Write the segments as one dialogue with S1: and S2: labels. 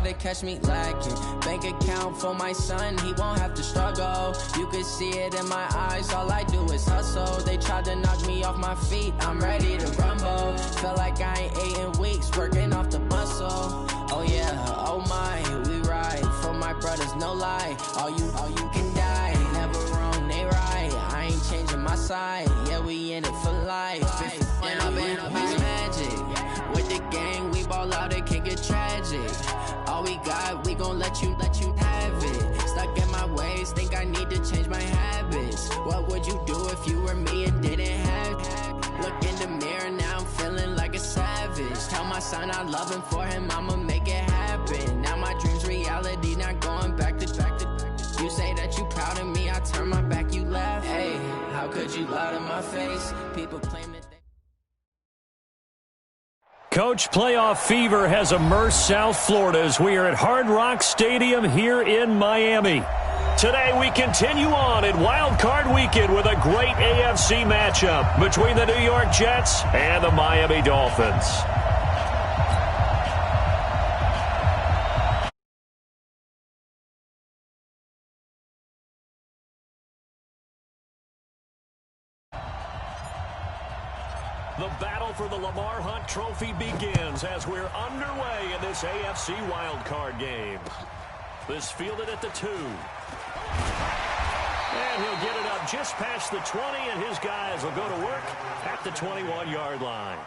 S1: to catch me lacking. Bank account for my son, he won't have to struggle. You can see it in my eyes, all I do is hustle. They tried to knock me off my feet, I'm ready to rumble. Felt like I ain't ate in weeks, working off the muscle. Oh yeah, oh my, we ride for my brothers, no lie. All you can die, never wrong, they right. I ain't changing my side, yeah, we in it for life. And I've been magic. With the gang, we ball out, it can get tragic. All we got, we gon' let you have it. Stuck in my ways, think I need to change my habits. What would you do if you were me and didn't have it? Look in the mirror, now I'm feeling like a savage. Tell my son I love him, for him I'ma make it happen. Now my dream's reality, not going back to. You say that you proud of me, I turn my back, you laugh. Hey, how could you lie to my face? People claim that they...
S2: Coach, playoff fever has immersed South Florida as we are at Hard Rock Stadium here in Miami. Today we continue on in Wild Card Weekend with a great AFC matchup between the New York Jets and the Miami Dolphins. The battle for the Lamar Hunt Trophy begins as we're underway in this AFC wildcard game. This fielded at the 2. And he'll get it up just past the 20, and his guys will go to work at the 21-yard line.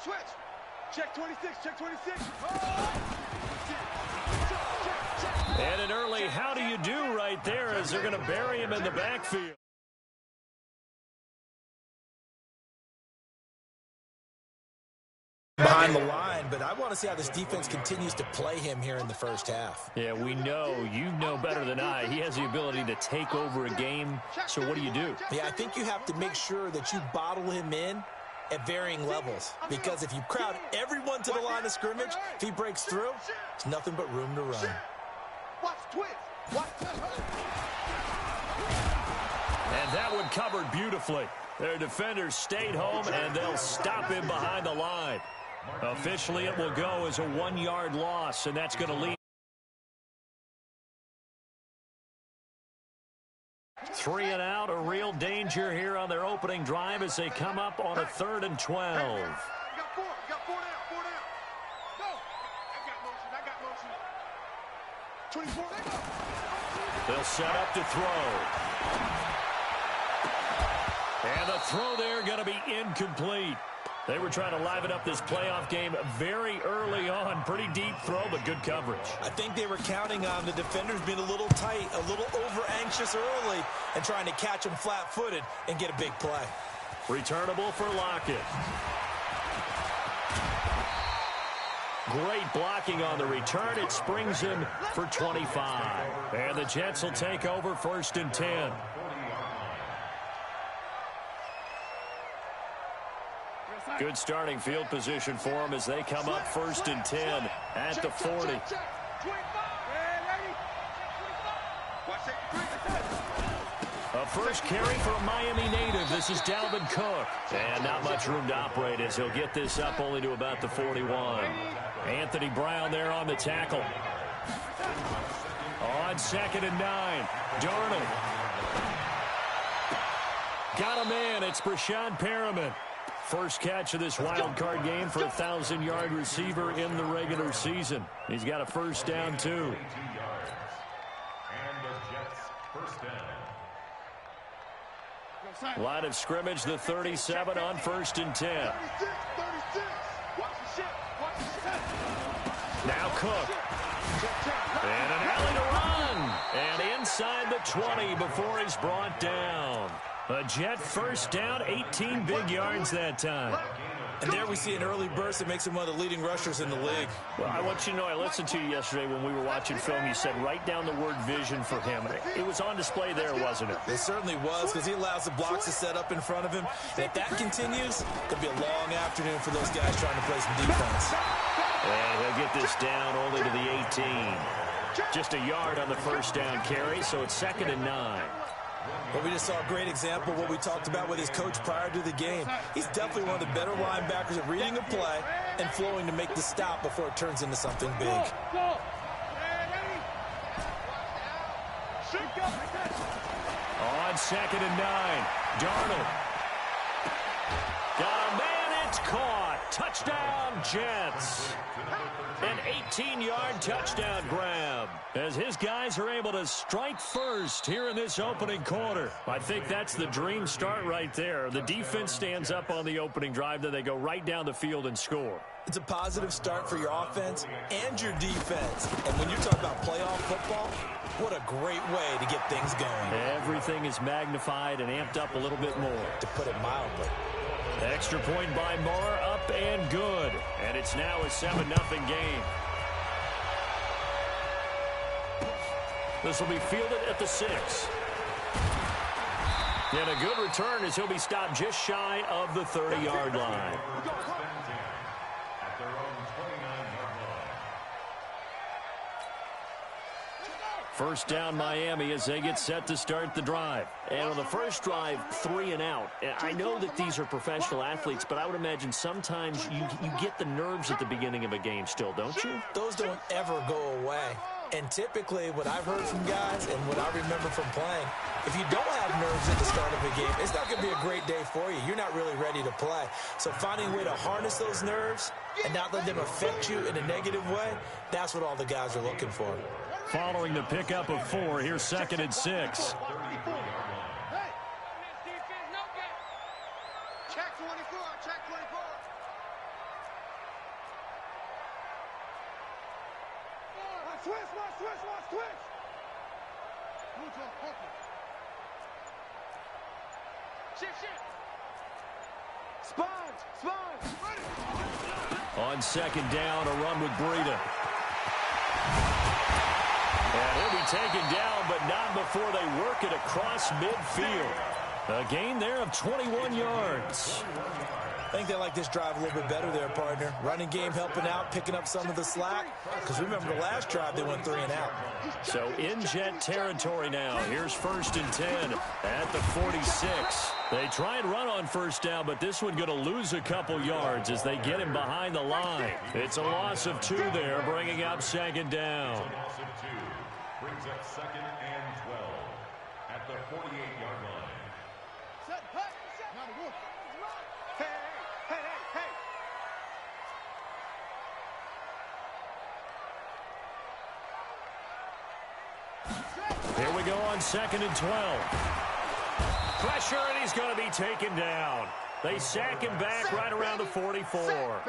S3: Switch. Check 26, check 26.
S2: And an early how do you do right there as they're going to bury him in the backfield.
S4: Behind the line, but I want to see how this defense continues to play him here in the first half.
S2: Yeah, we know. You know better than I. He has the ability to take over a game. So what do you do?
S4: Yeah, I think you have to make sure that you bottle him in at varying levels, because if you crowd everyone to the line of scrimmage, if he breaks through, there's nothing but room to run.
S2: And that one covered beautifully. Their defenders stayed home, and they'll stop him behind the line. Officially, it will go as a 1-yard loss, and that's going to lead. 3 and out, a real danger here on their opening drive as they come up on a 3rd and 12.
S3: You got 4 down. Go. I got motion. 24.
S2: They'll set up to throw. And the throw there going to be incomplete. They were trying to liven up this playoff game very early on. Pretty deep throw, but good coverage.
S4: I think they were counting on the defenders being a little tight, a little over-anxious early, and trying to catch them flat-footed and get a big play.
S2: Returnable for Lockett. Great blocking on the return. It springs him for 25. And the Jets will take over 1st and 10. Good starting field position for them as they come up 1st and 10 at the 40. A first carry for a Miami native. This is Dalvin Cook. And not much room to operate as he'll get this up only to about the 41. Anthony Brown there on the tackle. On 2nd and 9. Darnold. Got a man. It's Brashad Perriman. First catch of this wild card game for a 1,000-yard receiver in the regular season. He's got a first down, too. Line of scrimmage, the 37 on 1st and 10. Now Cook. And an alley to run. And inside the 20 before he's brought down. A Jet first down, 18 big yards that time.
S4: And there we see an early burst that makes him one of the leading rushers in the league.
S2: Well, I want you to know, I listened to you yesterday when we were watching film. You said write down the word vision for him. It was on display there, wasn't it?
S4: It certainly was, because he allows the blocks to set up in front of him. And if that continues, it'll be a long afternoon for those guys trying to play some defense.
S2: And he'll get this down only to the 18. Just a yard on the first down carry, so it's 2nd and 9.
S4: Well, we just saw a great example of what we talked about with his coach prior to the game. He's definitely one of the better linebackers at reading a play and flowing to make the stop before it turns into something big.
S2: On 2nd and 9, Darnold. Got a man, it's caught. Touchdown, Jets. An 18-yard touchdown grab as his guys are able to strike first here in this opening quarter. I think that's the dream start right there. The defense stands up on the opening drive, then they go right down the field and score.
S4: It's a positive start for your offense and your defense. And when you talk about playoff football, what a great way to get things going.
S2: Everything is magnified and amped up a little bit more.
S4: To put it mildly.
S2: Extra point by Moore, up and good. And it's now a 7-0 game. This will be fielded at the 6. And a good return as he'll be stopped just shy of the 30-yard line. First down, Miami, as they get set to start the drive. And on the first drive, 3 and out. I know that these are professional athletes, but I would imagine sometimes you get the nerves at the beginning of a game still, don't you?
S4: Those don't ever go away. And typically, what I've heard from guys and what I remember from playing, if you don't have nerves at the start of a game, it's not going to be a great day for you. You're not really ready to play. So finding a way to harness those nerves and not let them affect you in a negative way, that's what all the guys are looking for.
S2: Following the pickup of 4, here's 2nd and 6.
S3: Check 24. Check 24. Switch. Shift. Spine.
S2: On 2nd down, a run with Breida. And he'll be taken down, but not before they work it across midfield. A gain there of 21 yards.
S4: I think they like this drive a little bit better there, partner. Running game helping out, picking up some of the slack. Because remember, the last drive, they went 3 and out.
S2: So in Jet territory now. Here's 1st and 10 at the 46. They try and run on first down, but this one going to lose a couple yards as they get him behind the line. It's a loss of 2 there, bringing up 2nd down.
S5: Brings up 2nd and 12 at the 48-yard line.
S3: Hey.
S2: Here we go on 2nd and 12. Pressure, and he's going to be taken down. They sack him back right around the 44.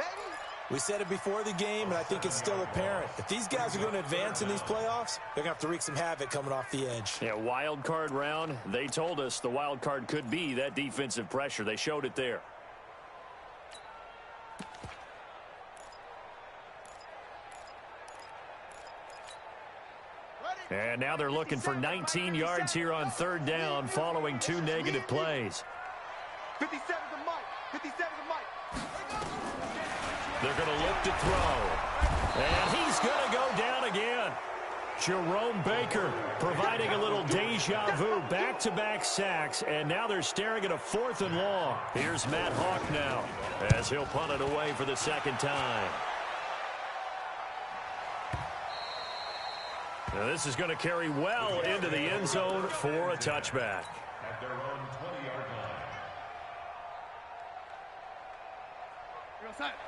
S4: We said it before the game, and I think it's still apparent. If these guys are going to advance in these playoffs, they're going to have to wreak some havoc coming off the edge.
S2: Yeah, wild card round. They told us the wild card could be that defensive pressure. They showed it there. And now they're looking for 19 yards here on 3rd down following 2 negative plays.
S3: 57 to Mike.
S2: They're going to look to throw. And he's going to go down again. Jerome Baker providing a little deja vu. Back-to-back sacks. And now they're staring at a 4th and long. Here's Matt Hawk now as he'll punt it away for the 2nd time. Now this is going to carry well into the end zone for a touchback.
S5: At their own 20-yard line.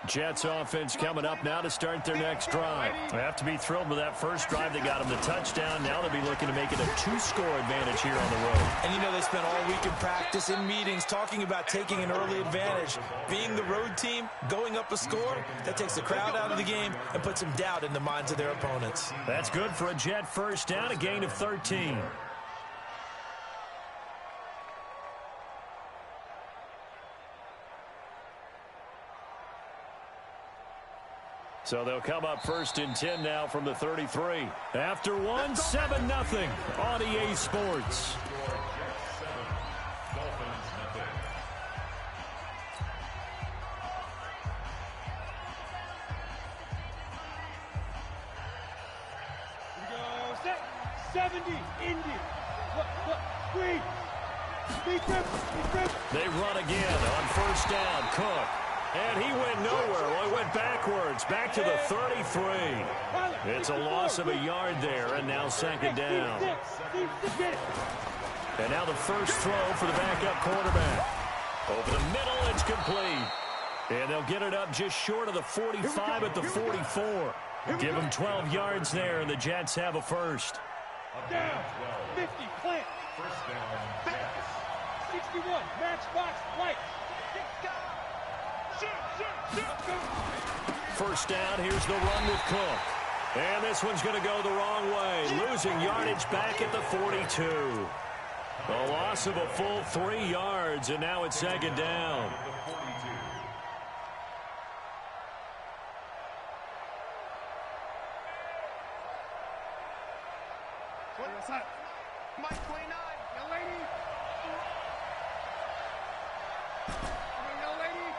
S2: Jets offense coming up now to start their next drive. They have to be thrilled with that first drive. They got them the touchdown. Now they'll be looking to make it a 2-score advantage here on the road.
S4: And you know they spent all week in practice, in meetings, talking about taking an early advantage. Being the road team, going up a score, that takes the crowd out of the game and puts some doubt in the minds of their opponents.
S2: That's good for a Jet first down, a gain of 13. So they'll come up first and 10 now from the 33. After one, 7-0 on EA Sports.
S3: Here we go. Set. 70. Indy. Screen.
S2: They run again on first down. Cook. And he went nowhere. Well, he went backwards. Back to the 33. It's a loss of a yard there, and now second down. And now the first throw for the backup quarterback. Over the middle, it's complete. And they'll get it up just short of the 45 at the 44. Give them 12 yards there, and the Jets have a first.
S3: Down. 50. Plant.
S5: First down.
S3: 61. Matchbox. White.
S2: First down, here's the run with Cook. And this one's going to go the wrong way. Losing yardage back at the 42. A loss of a full 3 yards, and now it's second down.
S3: Mike 29. Young lady. Young lady.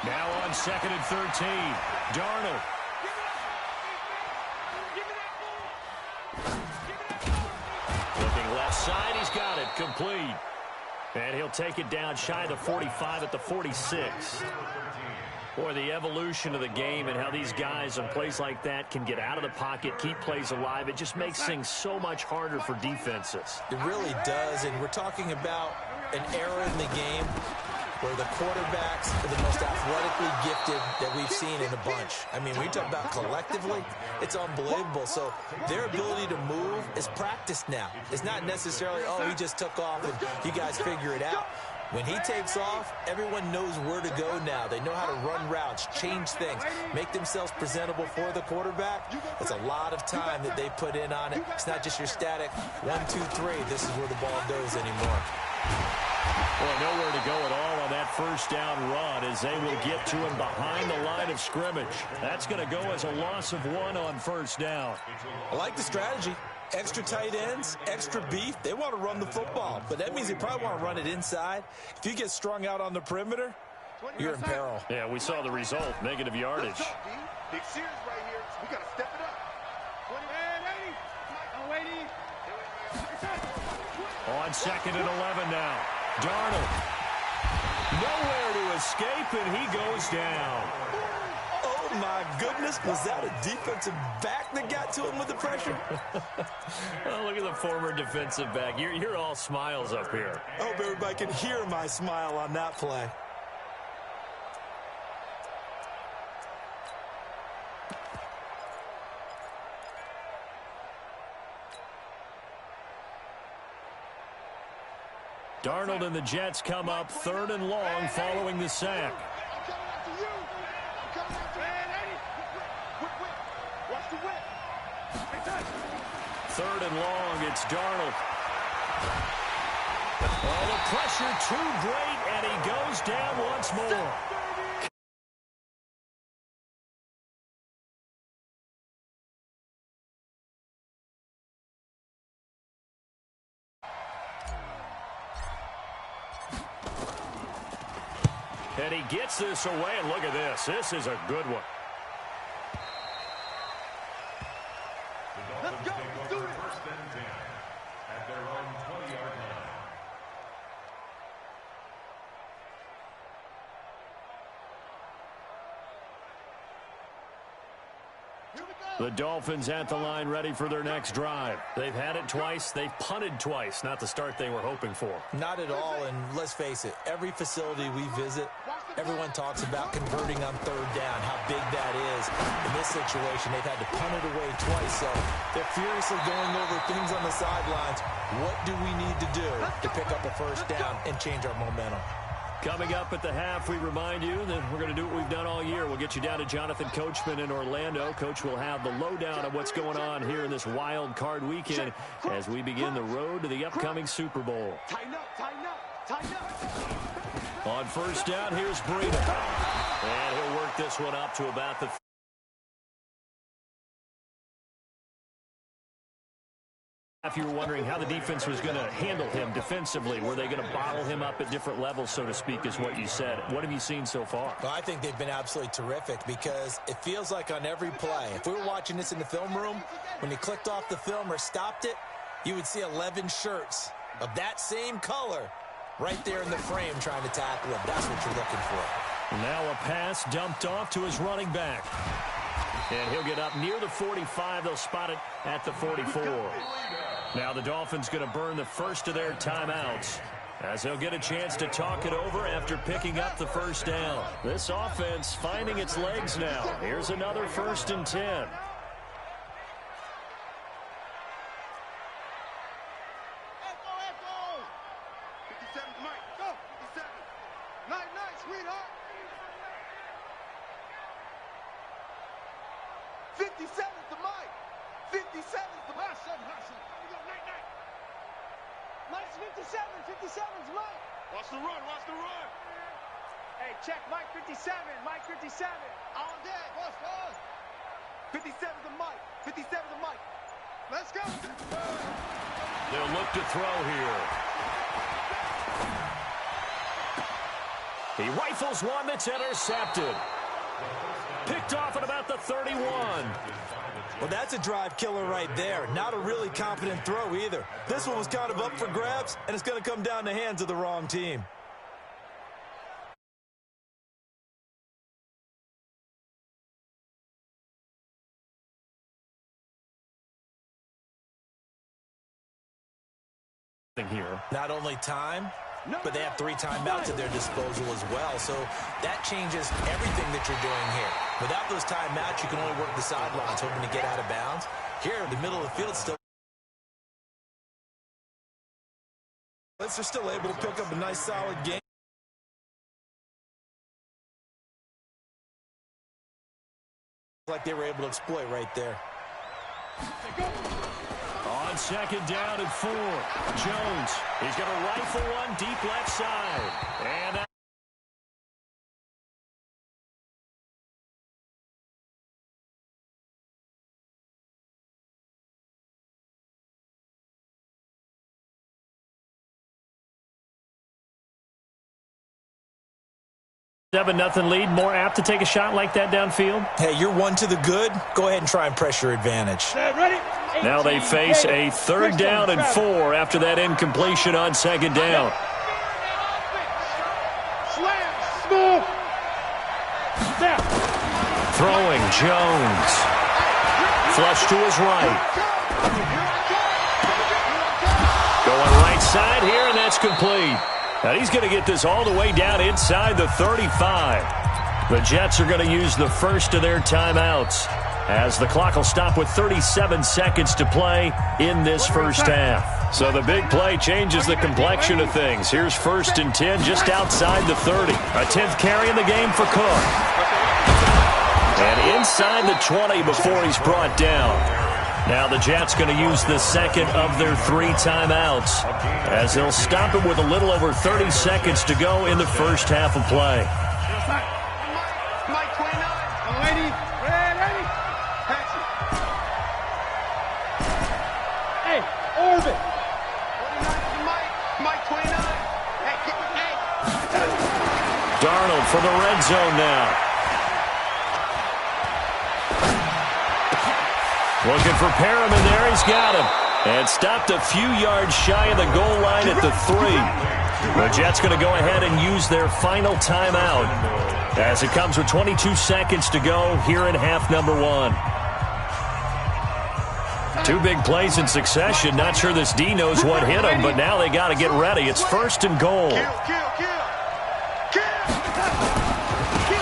S2: Now on second and 13. Darnold. Looking left side, he's got it. Complete. And he'll take it down shy of the 45 at the 46. Boy, the evolution of the game and how these guys in plays like that can get out of the pocket, keep plays alive, it just makes things so much harder for defenses.
S4: It really does, and we're talking about an era in the game where the quarterbacks are the most athletically gifted that we've seen in a bunch. I mean, when you talk about collectively, it's unbelievable. So their ability to move is practiced now. It's not necessarily, oh, he just took off and you guys figure it out. When he takes off, everyone knows where to go now. They know how to run routes, change things, make themselves presentable for the quarterback. It's a lot of time that they put in on it. It's not just your static 1, 2, 3. This is where the ball goes anymore.
S2: Well, nowhere to go at all on that first down run as they will get to him behind the line of scrimmage. That's going to go as a loss of 1 on first down.
S4: I like the strategy. Extra tight ends, extra beef. They want to run the football, but that means they probably want to run it inside. If you get strung out on the perimeter, you're in peril.
S2: Yeah, we saw the result, negative yardage.
S3: Big series right here. We got to step it up. 20.
S2: On second and 11 now. Darnold. Nowhere to escape, and he goes down.
S4: Oh, my goodness. Was that a defensive back that got to him with the pressure?
S2: Oh, look at the former defensive back. You're all smiles up here.
S4: I hope everybody can hear my smile on that play.
S2: Darnold and the Jets come up 3rd and long following the sack. Third and long, it's Darnold. Oh, the pressure too great, and he goes down once more. And he gets this away, and look at this. This is a good one.
S3: Let's go. Let's do it.
S5: First and 10 at their own 20-yard line.
S2: The Dolphins at the line ready for their next drive. They've had it twice. They've punted twice. Not the start they were hoping for.
S4: Not at all, and let's face it, every facility we visit, everyone talks about converting on 3rd down, how big that is. In this situation, they've had to punt it away twice, so they're furiously going over things on the sidelines. What do we need to do to pick up a first down and change our momentum?
S2: Coming up at the half, we remind you that we're going to do what we've done all year. We'll get you down to Jonathan Coachman in Orlando. Coach will have the lowdown of what's going on here in this wild card weekend as we begin the road to the upcoming Super Bowl.
S3: Tighten up, tighten up, tighten up.
S2: On first down, here's Breeden. And he'll work this one up to about the... If you were wondering how the defense was going to handle him defensively, were they going to bottle him up at different levels, so to speak, is what you said. What have you seen so far?
S4: Well, I think they've been absolutely terrific because it feels like on every play, if we were watching this in the film room, when you clicked off the film or stopped it, you would see 11 shirts of that same color right there in the frame trying to tackle him. That's what you're looking for.
S2: Now a pass dumped off to his running back. And he'll get up near the 45. They'll spot it at the 44. Now the Dolphins going to burn the first of their timeouts as they'll get a chance to talk it over after picking up the first down. This offense finding its legs now. Here's another 1st and 10.
S3: Watch the run, watch the run. Hey, check Mike 57, Mike 57. On deck, watch, watch. 57's the Mike, 57's the Mike. Let's go.
S2: They'll look to throw here. He rifles one that's intercepted. Picked off at about the 31.
S4: Well, that's a drive killer right there. Not a really confident throw either. This one was kind of up for grabs, and it's going to come down the hands of the wrong team.
S2: Here.
S4: Not only time, but they have 3 timeouts at their disposal as well. So that changes everything that you're doing here. Without those timeouts, you can only work the sidelines, hoping to get out of bounds. Here, in the middle of the field, still. They're still able to pick up a nice, solid game. Like they were able to exploit right there.
S2: On second down and 4. Jones, he's going to rifle one deep left side. And that 7-0 lead, more apt to take a shot like that downfield?
S4: Hey, you're one to the good. Go ahead and try and press your advantage.
S3: Ready?
S2: Now they face a 3rd down and 4 after that incompletion on second down.
S3: Slam, smooth. Step.
S2: Throwing Jones. Flush to his right. Going right side here, and that's complete. Now he's going to get this all the way down inside the 35. The Jets are going to use the first of their timeouts, as the clock will stop with 37 seconds to play in this first half. So the big play changes the complexion of things. Here's 1st and 10 just outside the 30. A 10th carry in the game for Cook. And inside the 20 before he's brought down. Now the Jets going to use the second of their 3 timeouts, as they'll stop it with a little over 30 seconds to go in the first half of play.
S3: Mike 29. Ready? Ready? Hey, orbit. 29 Mike 29. Hey.
S2: Darnold for the red zone now. Looking for Perriman there. He's got him. And stopped a few yards shy of the goal line at the 3. The Jets going to go ahead and use their final timeout, as it comes with 22 seconds to go here in half number 1. 2 big plays in succession. Not sure this D knows what hit him, but now they got to get ready. It's 1st and goal.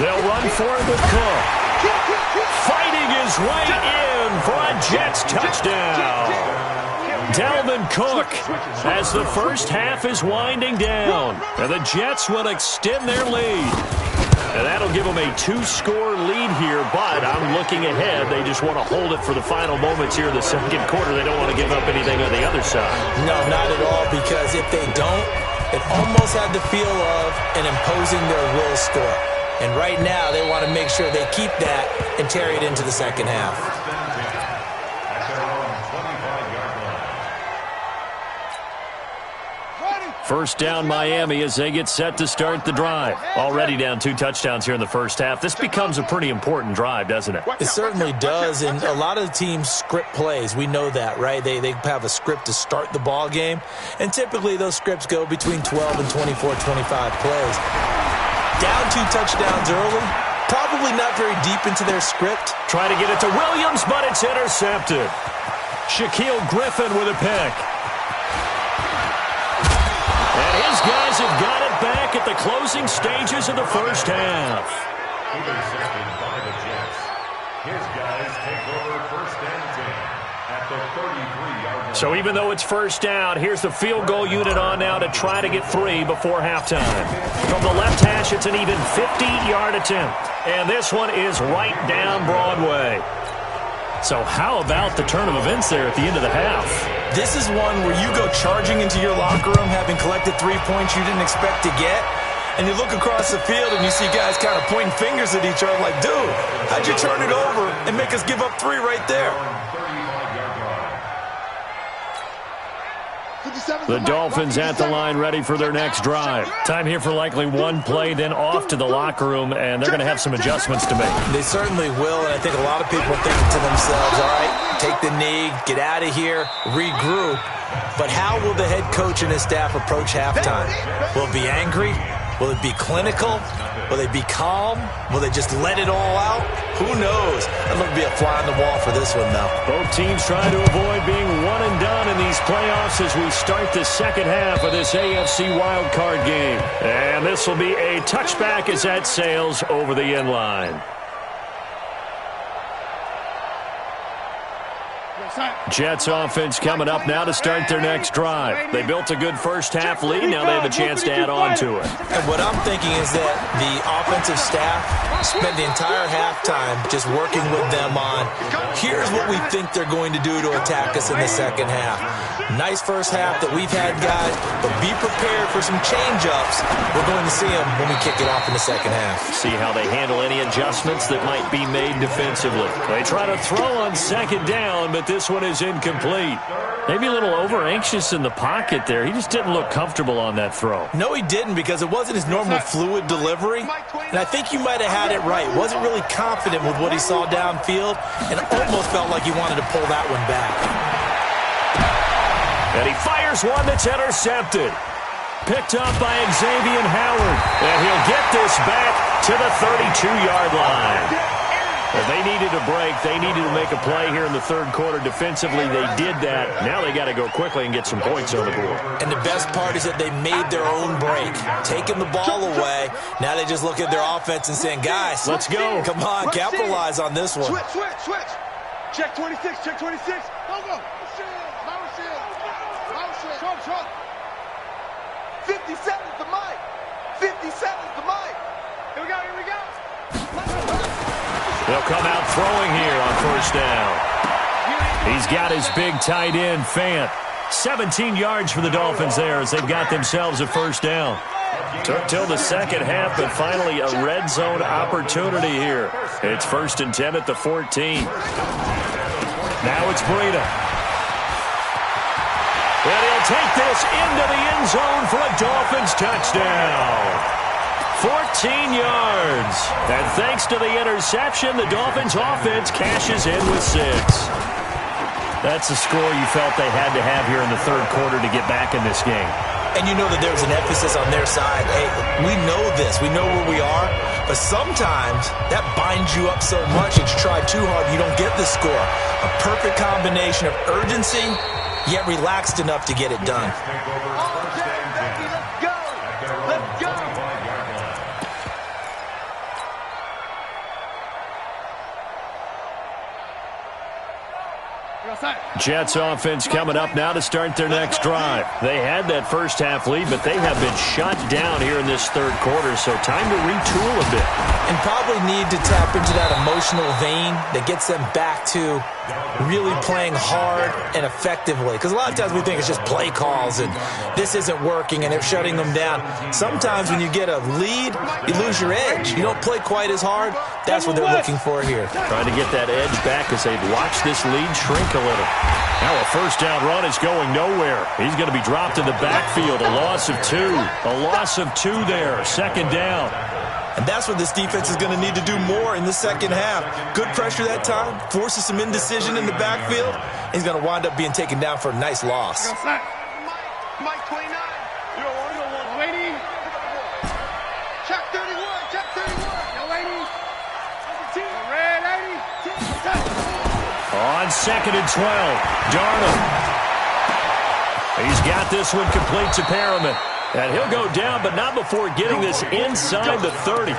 S2: They'll run for it with Cook. Fighting his way in for a Jets touchdown. Dalvin Cook, as the first half is winding down, and the Jets will extend their lead. And that'll give them a 2-score lead here, but I'm looking ahead. They just want to hold it for the final moments here in the second quarter. They don't want to give up anything on the other side.
S4: No, not at all, because if they don't, it almost had the feel of an imposing their will score. And right now, they want to make sure they keep that and carry it into the second half.
S2: First down Miami as they get set to start the drive. Already down 2 touchdowns here in the first half. This becomes a pretty important drive, doesn't it?
S4: It certainly does, and a lot of the teams script plays. We know that, right? They have a script to start the ball game, and typically those scripts go between 12 and 24, 25 plays. Down 2 touchdowns early, probably not very deep into their script.
S2: Try to get it to Williams, but it's intercepted. Shaquille Griffin with a pick. And his guys have got it back at the closing stages of the first half.
S5: Intercepted by the Jets. His guys take over first and 10 at the 33-yard line.
S2: So even though it's first down, here's the field goal unit on now to try to get 3 before halftime. From the left hash, it's an even 50-yard attempt. And this one is right down Broadway. So how about the turn of events there at the end of the half?
S4: This is one where you go charging into your locker room having collected 3 points you didn't expect to get, and you look across the field and you see guys kind of pointing fingers at each other like, dude, how'd you turn it over and make us give up 3 right there?
S2: The Dolphins at the line ready for their next drive. Time here for likely 1 play, then off to the locker room, and they're going to have some adjustments to make.
S4: They certainly will, and I think a lot of people are thinking to themselves, all right, take the knee, get out of here, regroup. But how will the head coach and his staff approach halftime? Will it be angry? Will it be clinical? Will they be calm? Will they just let it all out? Who knows? I'd love to be a fly on the wall for this one, though.
S2: Both teams trying to avoid being one and done in these playoffs as we start the second half of this AFC wildcard game. And this will be a touchback as that sails over the end line. Jets offense coming up now to start their next drive. They built a good first half lead. Now they have a chance to add on to it.
S4: And what I'm thinking is that the offensive staff spent the entire halftime just working with them on, here's what we think they're going to do to attack us in the second half. Nice first half that we've had, guys, but be prepared for some change-ups. We're going to see them when we kick it off in the second half.
S2: See how they handle any adjustments that might be made defensively. They try to throw on second down, but this one is incomplete. Maybe a little over-anxious in the pocket there. He just didn't look comfortable on that throw.
S4: No, he didn't, because it wasn't his normal fluid delivery. And I think you might have had it right. Wasn't really confident with what he saw downfield, and it almost felt like he wanted to pull that one back.
S2: And he fires one that's intercepted. Picked up by Xavier Howard. And he'll get this back to the 32-yard line. If they needed a break, they needed to make a play here in the third quarter. Defensively, they did that. Now they got to go quickly and get some points on the board.
S4: And the best part is that they made their own break, taking the ball away. Now they just look at their offense and saying, guys,
S2: let's go.
S4: Come on, capitalize on this one.
S3: Switch. Check 26, check 26. Go. 57's the mic. 57's the mic. Here we go.
S2: They'll come out throwing here on first down. He's got his big tight end, Fant. 17 yards for the Dolphins there as they've got themselves a first down. Took till the second half, but finally a red zone opportunity here. It's 1st and 10 at the 14. Now it's Breida. And he'll take this into the end zone for a Dolphins touchdown. 14 yards. And thanks to the interception, the Dolphins offense cashes in with 6. That's a score you felt they had to have here in the third quarter to get back in this game.
S4: And you know that there was an emphasis on their side. Hey, we know this. We know where we are. But sometimes that binds you up so much that you try too hard and you don't get the score. A perfect combination of urgency, yet relaxed enough to get it done.
S3: Let's go.
S2: Jets offense coming up now to start their next drive. They had that first half lead, but they have been shut down here in this third quarter, so time to retool a bit.
S4: And probably need to tap into that emotional vein that gets them back to really playing hard and effectively. Because a lot of times we think it's just play calls and this isn't working and they're shutting them down. Sometimes when you get a lead, you lose your edge. You don't play quite as hard. That's what they're looking for here.
S2: Trying to get that edge back as they've watched this lead shrink a little. Now a first down run is going nowhere. He's going to be dropped in the backfield. A loss of 2. A loss of 2 there. Second down.
S4: And that's what this defense is going to need to do more in the second half. Good pressure that time, forces some indecision in the backfield. He's going to wind up being taken down for a nice loss.
S3: Mike 29. You don't want to go one. Lady. Check 31. Check 31. Yo, lady. Red 80.
S2: On second and 12, Darnold. He's got this one complete to Perriman. And he'll go down, but not before getting this inside the 30.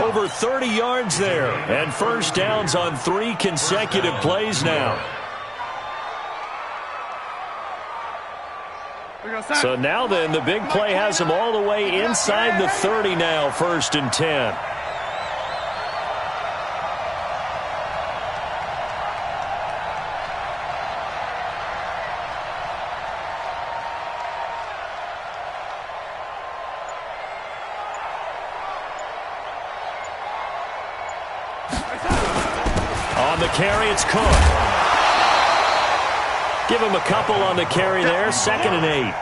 S2: Over 30 yards there. And first downs on 3 consecutive plays now. So now then, the big play has him all the way inside the 30 now, first and 10. On the carry, it's Cook. Give him a couple on the carry there, second and 8.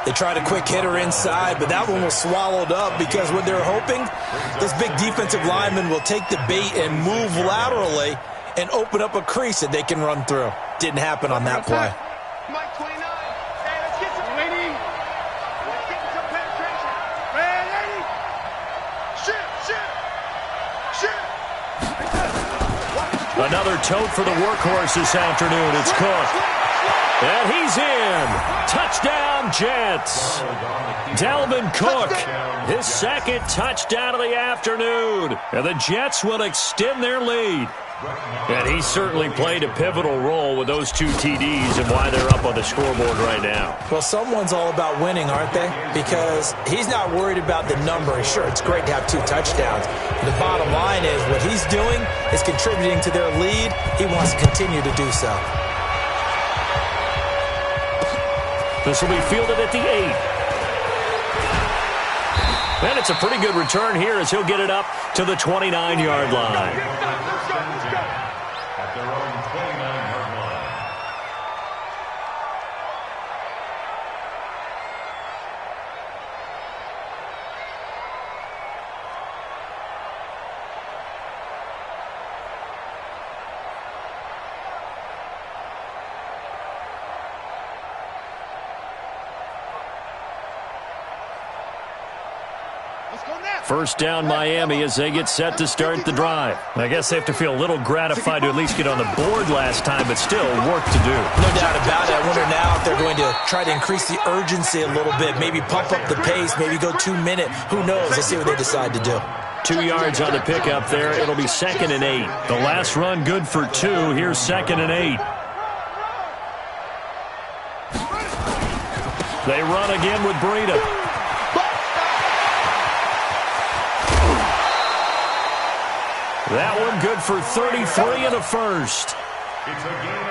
S4: They tried a quick hitter inside, but that one was swallowed up because what they're hoping, this big defensive lineman will take the bait and move laterally and open up a crease that they can run through. Didn't happen on that play.
S3: Mike 29. Hey, let's get some lady. Let's get some penetration. Red 80. Shoot.
S2: Another tote for the workhorse this afternoon. It's Cook. And he's in. Touchdown, Jets. Dalvin Cook, his second touchdown of the afternoon. And the Jets will extend their lead. And he certainly played a pivotal role with those 2 TDs and why they're up on the scoreboard right now.
S4: Well, someone's all about winning, aren't they? Because he's not worried about the number. Sure, it's great to have 2 touchdowns. The bottom line is what he's doing is contributing to their lead. He wants to continue to do so.
S2: This will be fielded at the 8. And it's a pretty good return here as he'll get it up to the 29-yard line.
S5: At their own 29-yard line.
S2: First down Miami as they get set to start the drive. I guess they have to feel a little gratified to at least get on the board last time, but still work to do.
S4: No doubt about it. I wonder now if they're going to try to increase the urgency a little bit, maybe pump up the pace, maybe go 2-minute. Who knows? Let's see what they decide to do.
S2: 2 yards on the pickup there. It'll be second and 8. The last run good for 2. Here's second and 8. They run again with Breida. That one good for 33 and a first.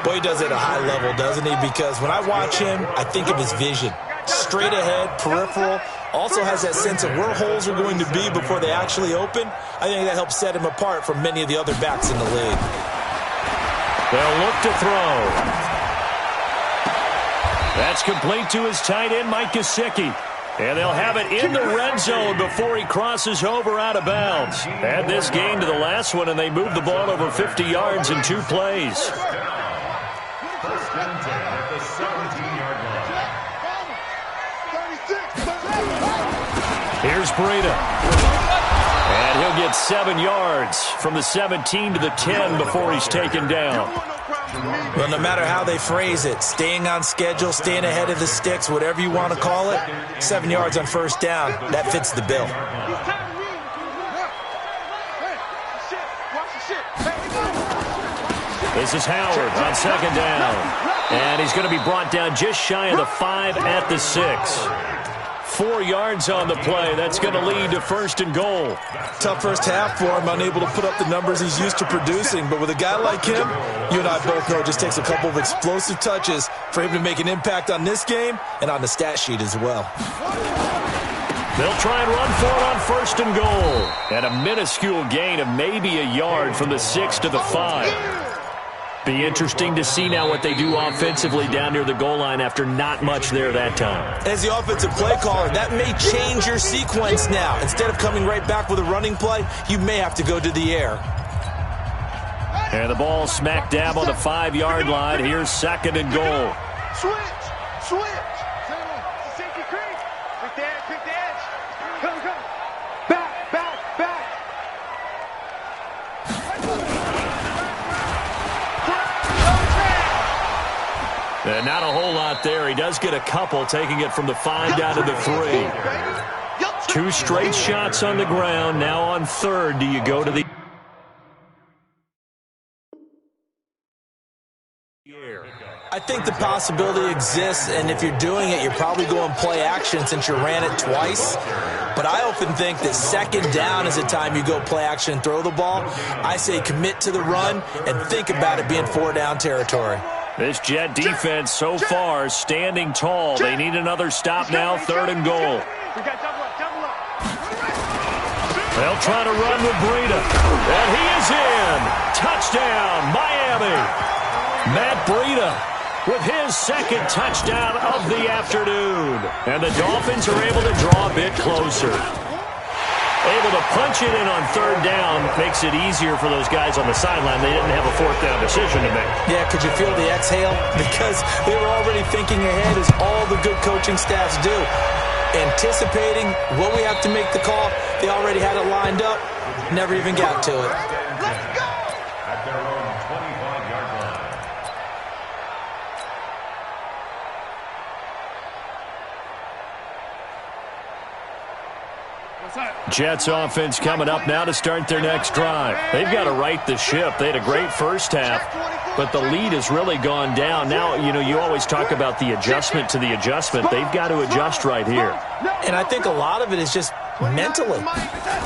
S4: Boy, he does it at a high level, doesn't he? Because when I watch him, I think of his vision. Straight ahead, peripheral. Also has that sense of where holes are going to be before they actually open. I think that helps set him apart from many of the other backs in the league.
S2: They'll look to throw. That's complete to his tight end, Mike Gesicki. And they'll have it in the red zone before he crosses over out of bounds. Add this game to the last one, and they move the ball over 50 yards in 2 plays.
S5: First and 10 at the 17-yard line.
S2: Here's Breida. And he'll get 7 yards from the 17 to the 10 before he's taken down.
S4: Well, no matter how they phrase it, staying on schedule, staying ahead of the sticks, whatever you want to call it, 7 yards on first down, that fits the bill.
S2: The This is Howard on second down. And he's going to be brought down just shy of the 5 at the 6. 4 yards on the play. That's going to lead to 1st and goal.
S4: Tough first half for him, unable to put up the numbers he's used to producing. But with a guy like him, you and I both know it just takes a couple of explosive touches for him to make an impact on this game and on the stat sheet as well.
S2: They'll try and run for it on 1st and goal. And a minuscule gain of maybe a yard from the 6 to the 5. Be interesting to see now what they do offensively down near the goal line after not much there that time.
S4: As the offensive play caller, that may change your sequence now. Instead of coming right back with a running play, you may have to go to the air.
S2: And the ball smack dab on the 5-yard line. Here's 2nd and goal.
S3: Switch. Safety creep. Pick the edge. Come. Back.
S2: And not a whole lot there. He does get a couple, taking it from the 5 down to the 3. 2 straight shots on the ground. Now on 3rd, do you go to the air?
S4: I think the possibility exists, and if you're doing it, you're probably going play action since you ran it twice. But I often think that 2nd down is the time you go play action and throw the ball. I say commit to the run and think about it being 4-down territory.
S2: This Jet defense so far standing tall. They need another stop now, 3rd and goal. They'll try to run with Breida. And he is in. Touchdown, Miami. Matt Breida with his 2nd touchdown of the afternoon. And the Dolphins are able to draw a bit closer. Able to punch it in on 3rd down makes it easier for those guys on the sideline. They didn't have a 4th down decision to make.
S4: Yeah, could you feel the exhale? Because they were already thinking ahead, as all the good coaching staffs do. Anticipating what we have to make the call. They already had it lined up. Never even got to it.
S3: Let's go!
S5: At their own 25-yard line.
S2: Jets offense coming up now to start their next drive. They've got to right the ship. They had a great first half, but the lead has really gone down. Now, you always talk about the adjustment to the adjustment. They've got to adjust right here.
S4: And I think a lot of it is just mentally.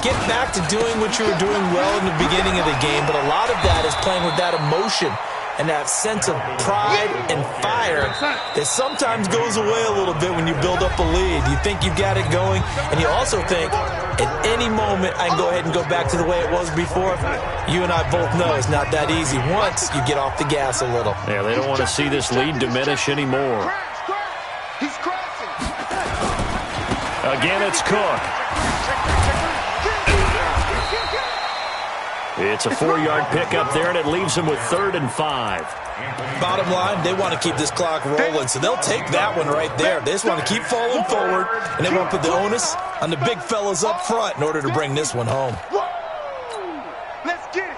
S4: Get back to doing what you were doing well in the beginning of the game, but a lot of that is playing with that emotion and that sense of pride and fire that sometimes goes away a little bit when you build up a lead. You think you've got it going, and you also think at any moment I can go ahead and go back to the way it was before. You and I both know it's not that easy once you get off the gas a little.
S2: Yeah, they don't want to see this lead diminish anymore.
S3: He's crossing.
S2: Again, it's Cook. It's a 4-yard pickup there, and it leaves them with 3rd and 5.
S4: Bottom line, they want to keep this clock rolling, so they'll take that one right there. They just want to keep falling forward, and they want to put the onus on the big fellas up front in order to bring this one home.
S3: Let's get it.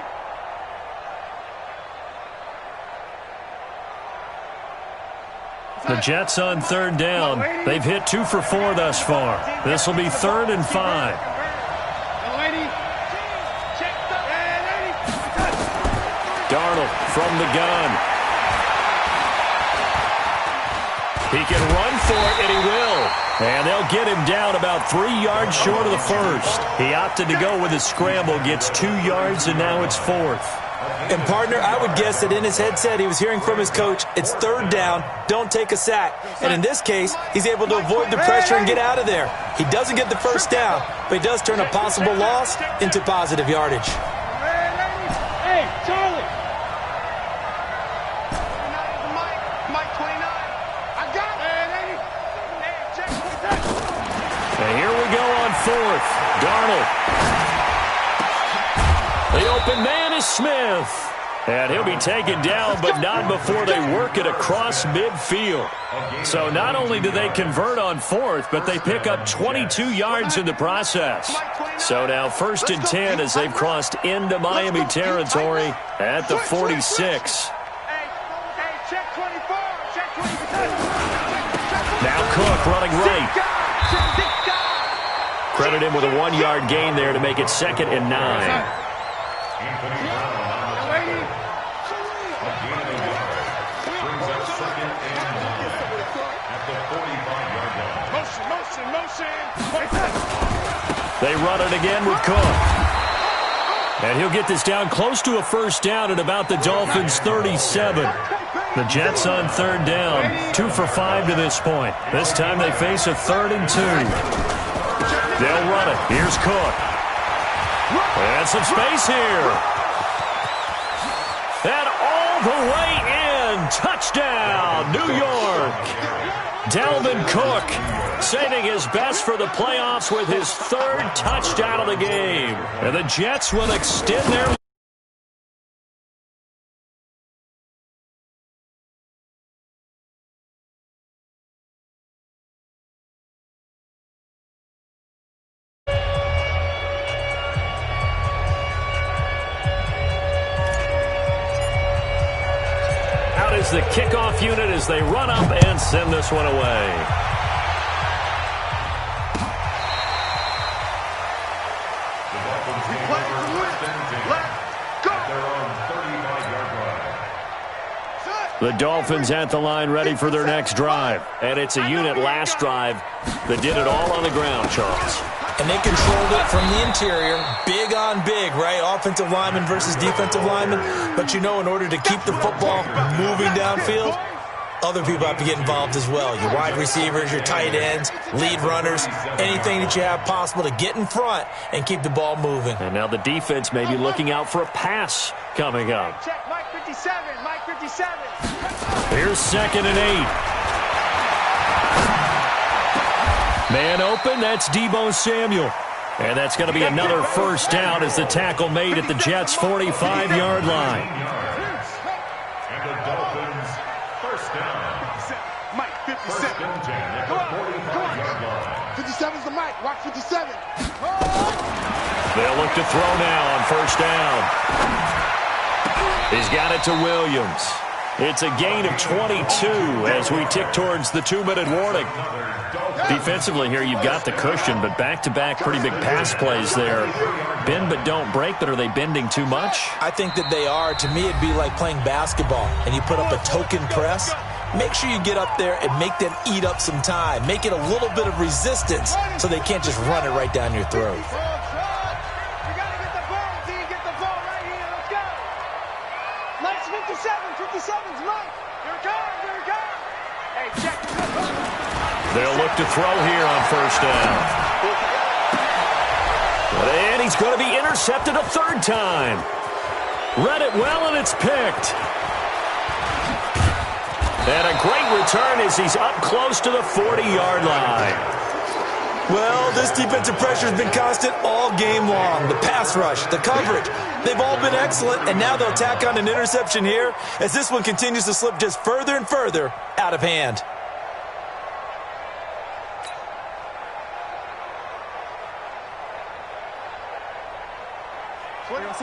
S2: The Jets on 3rd down. They've hit 2 for 4 thus far. This will be 3rd and 5. Darnold from the gun. He can run for it, and he will. And they'll get him down about 3 yards short of the first. He opted to go with a scramble, gets 2 yards, and now it's 4th.
S4: And, partner, I would guess that in his headset he was hearing from his coach, it's 3rd down, don't take a sack. And in this case, he's able to avoid the pressure and get out of there. He doesn't get the first down, but he does turn a possible loss into positive yardage.
S3: Hey, Charlie. Mike 29. I got it. Hey, check.
S2: And here we go on 4th. Darnold. The open man is Smith. And he'll be taken down, but not before they work it across midfield. So not only do they convert on 4th, but they pick up 22 yards in the process. So now 1st and 10 as they've crossed into Miami territory at the 46. Now Cook running right. Credit him with a 1-yard gain there to make it 2nd and 9. They run it again with Cook. And he'll get this down close to a first down at about the Dolphins' 37. The Jets on third down, 2 for 5 to this point. This time they face a 3rd and 2. They'll run it. Here's Cook. And some space here. And all the way in. Touchdown, New York. Dalvin Cook saving his best for the playoffs with his 3rd touchdown of the game. And the Jets will extend their... Is the kickoff unit as they run up and send this one away. The Dolphins at the line ready for their next drive. And it's a unit last drive that did it all on the ground, Charles.
S4: And they controlled it from the interior, big on big, right? Offensive lineman versus defensive lineman. But you know, in order to keep the football moving downfield, other people have to get involved as well. Your wide receivers, your tight ends, lead runners, anything that you have possible to get in front and keep the ball moving.
S2: And now the defense may be looking out for a pass coming up.
S3: Check Mike 57, Mike 57.
S2: Here's 2nd and 8. Man open, that's Deebo Samuel. And that's going to be another first down as the tackle made at the Jets' 45-yard line.
S5: And the Dolphins, first down.
S3: Mike 57.
S5: Come on, 45-yard line.
S3: 57's the Mike. Watch 57.
S2: They'll look to throw now on first down. He's got it to Williams. It's a gain of 22 as we tick towards the 2-minute warning. Defensively here, you've got the cushion, but back-to-back pretty big pass plays there. Bend but don't break, but are they bending too much?
S4: I think that they are. To me, it'd be like playing basketball, and you put up a token press. Make sure you get up there and make them eat up some time. Make it a little bit of resistance so they can't just run it right down your throat.
S3: You gotta get the ball, D. Get the ball right here. Let's go. Mike's 57. 57's Mike. Here it comes. Here it comes. Hey, check.
S2: They'll look to throw here on first down. And he's going to be intercepted a 3rd time. Read it well, and it's picked. And a great return as he's up close to the 40-yard line.
S4: Well, this defensive pressure has been constant all game long. The pass rush, the coverage, they've all been excellent, and now they'll tack on an interception here as this one continues to slip just further and further out of hand.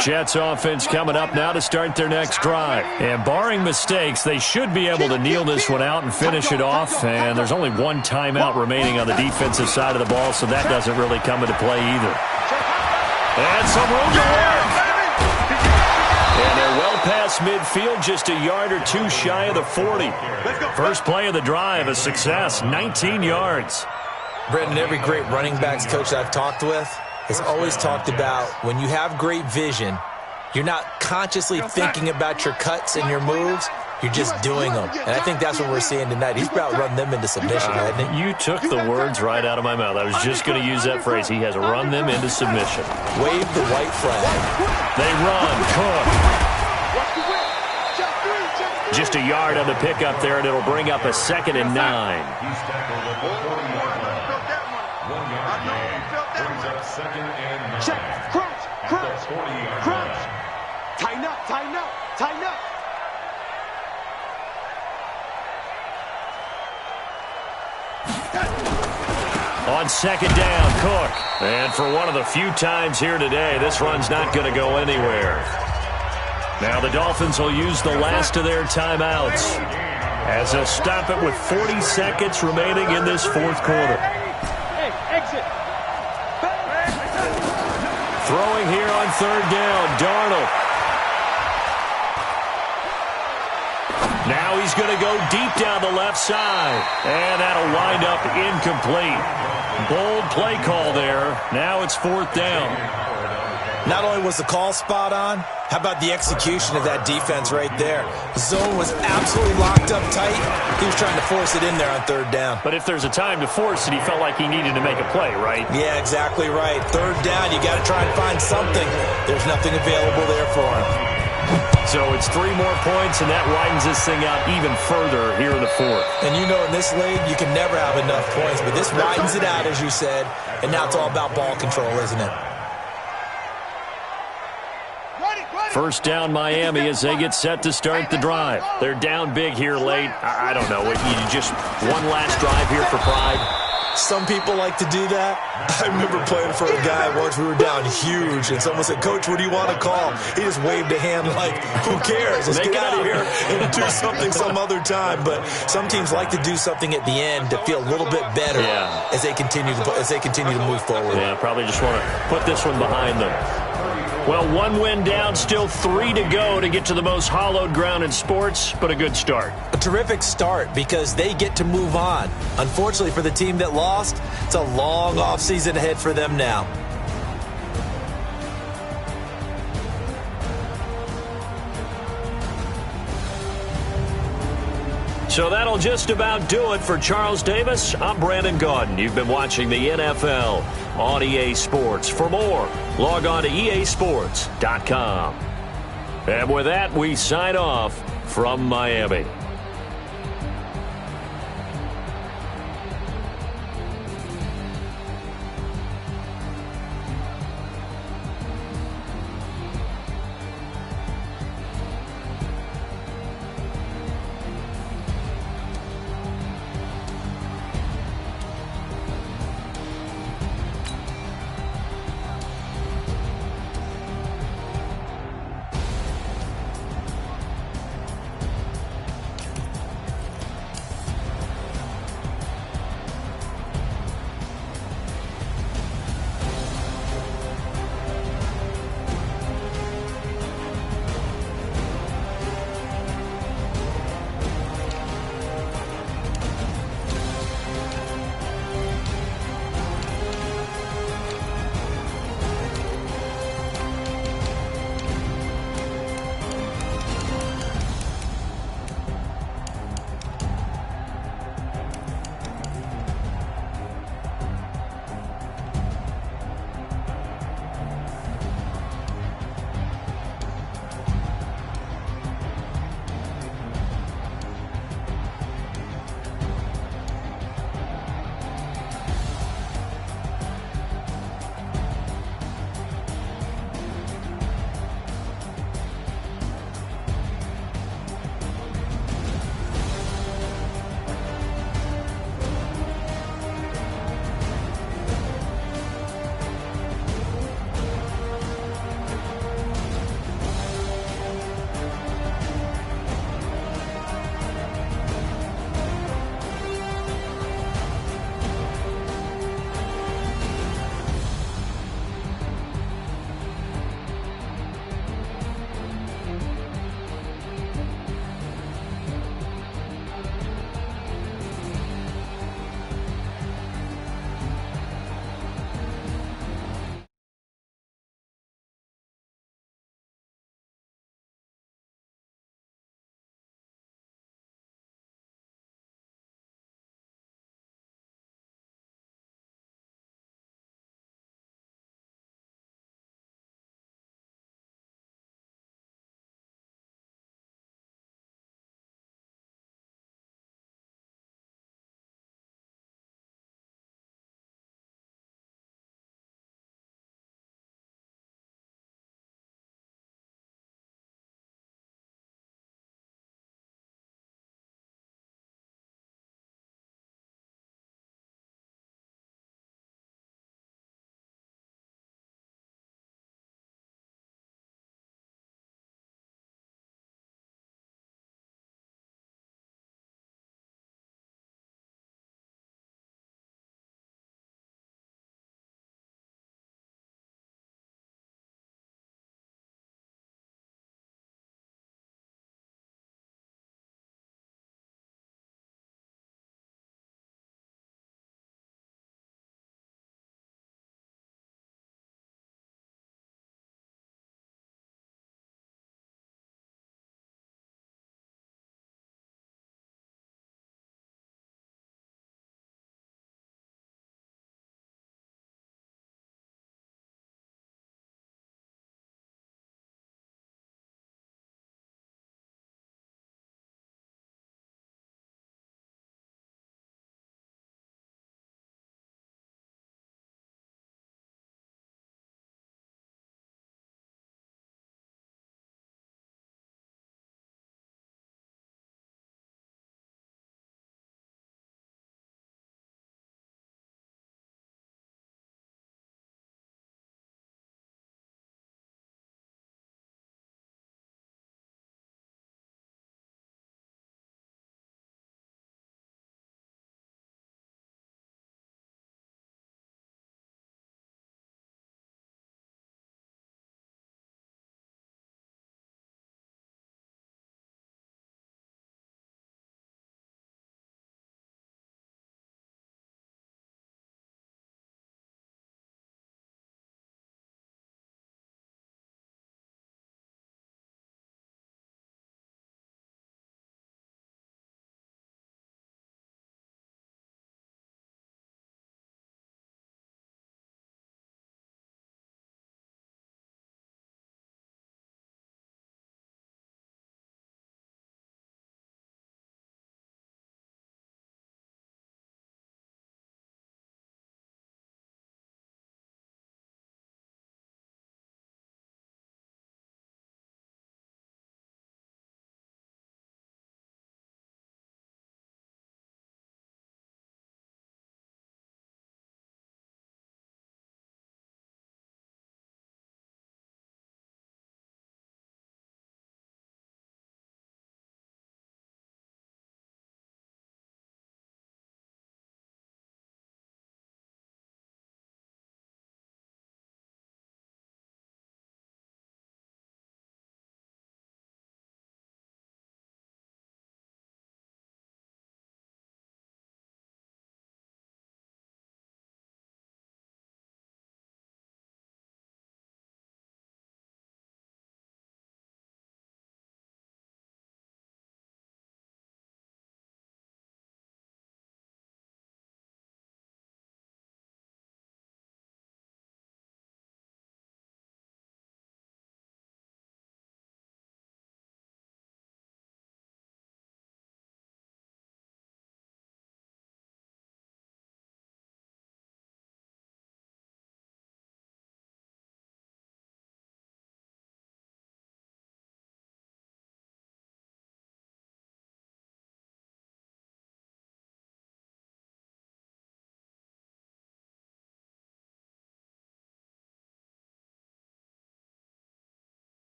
S2: Jets offense coming up now to start their next drive. And barring mistakes, they should be able to kneel this one out and finish it off. And there's only one timeout remaining on the defensive side of the ball, so that doesn't really come into play either. And some room to work. And they're well past midfield, just a yard or two shy of the 40. First play of the drive, a success, 19 yards.
S4: Brendan, every great running backs coach I've talked with has always talked about when you have great vision, you're not consciously thinking about your cuts and your moves. You're just doing them. And I think that's what we're seeing tonight. He's about run them into submission, hasn't he?
S2: You took the words right out of my mouth. I was just going to use that phrase. He has run them into submission.
S4: Wave the white flag.
S2: They run. Cook. Just a yard on the pickup there, and it'll bring up a 2nd and 9.
S5: He's tackled at the 40-yard line. 1 yard gain. Brings up 2nd and 9.
S3: Check. Crunch.
S5: At the 40-yard
S3: Crunch.
S5: line.
S3: Tighten up. Tighten up. Tighten up.
S2: On 2nd down, Cook. And for one of the few times here today, this run's not going to go anywhere. Now the Dolphins will use the last of their timeouts as they'll stop it with 40 seconds remaining in this 4th quarter.
S3: Hey, exit.
S2: Throwing here on 3rd down, Darnold. Now he's going to go deep down the left side. And that'll wind up incomplete. Bold play call there. Now it's 4th down.
S4: Not only was the call spot on, how about the execution of that defense right there? The zone was absolutely locked up tight. He was trying to force it in there on 3rd down.
S2: But if there's a time to force it, he felt like he needed to make a play, right?
S4: Yeah, exactly right. 3rd down, you got to try and find something. There's nothing available there for him.
S2: So it's 3 more points, and that widens this thing out even further here in the 4th.
S4: And you know in this league, you can never have enough points, but this widens it out, as you said, and now it's all about ball control, isn't it?
S2: 1st down Miami as they get set to start the drive. They're down big here late. I don't know. You just one last drive here for pride.
S4: Some people like to do that. I remember playing for a guy once. We were down huge, and someone said, "Coach, what do you want to call?" He just waved a hand like, "Who cares? Let's get out of here and do something some other time." But some teams like to do something at the end to feel a little bit better as they continue to move forward.
S2: Yeah, probably just want to put this one behind them. Well, 1 win down, still 3 to go to get to the most hallowed ground in sports, but a good start.
S4: A terrific start because they get to move on. Unfortunately for the team that lost, it's a long offseason ahead for them now.
S2: So that'll just about do it for Charles Davis. I'm Brandon Gaudin. You've been watching the NFL on EA Sports. For more, log on to easports.com. And with that, we sign off from Miami.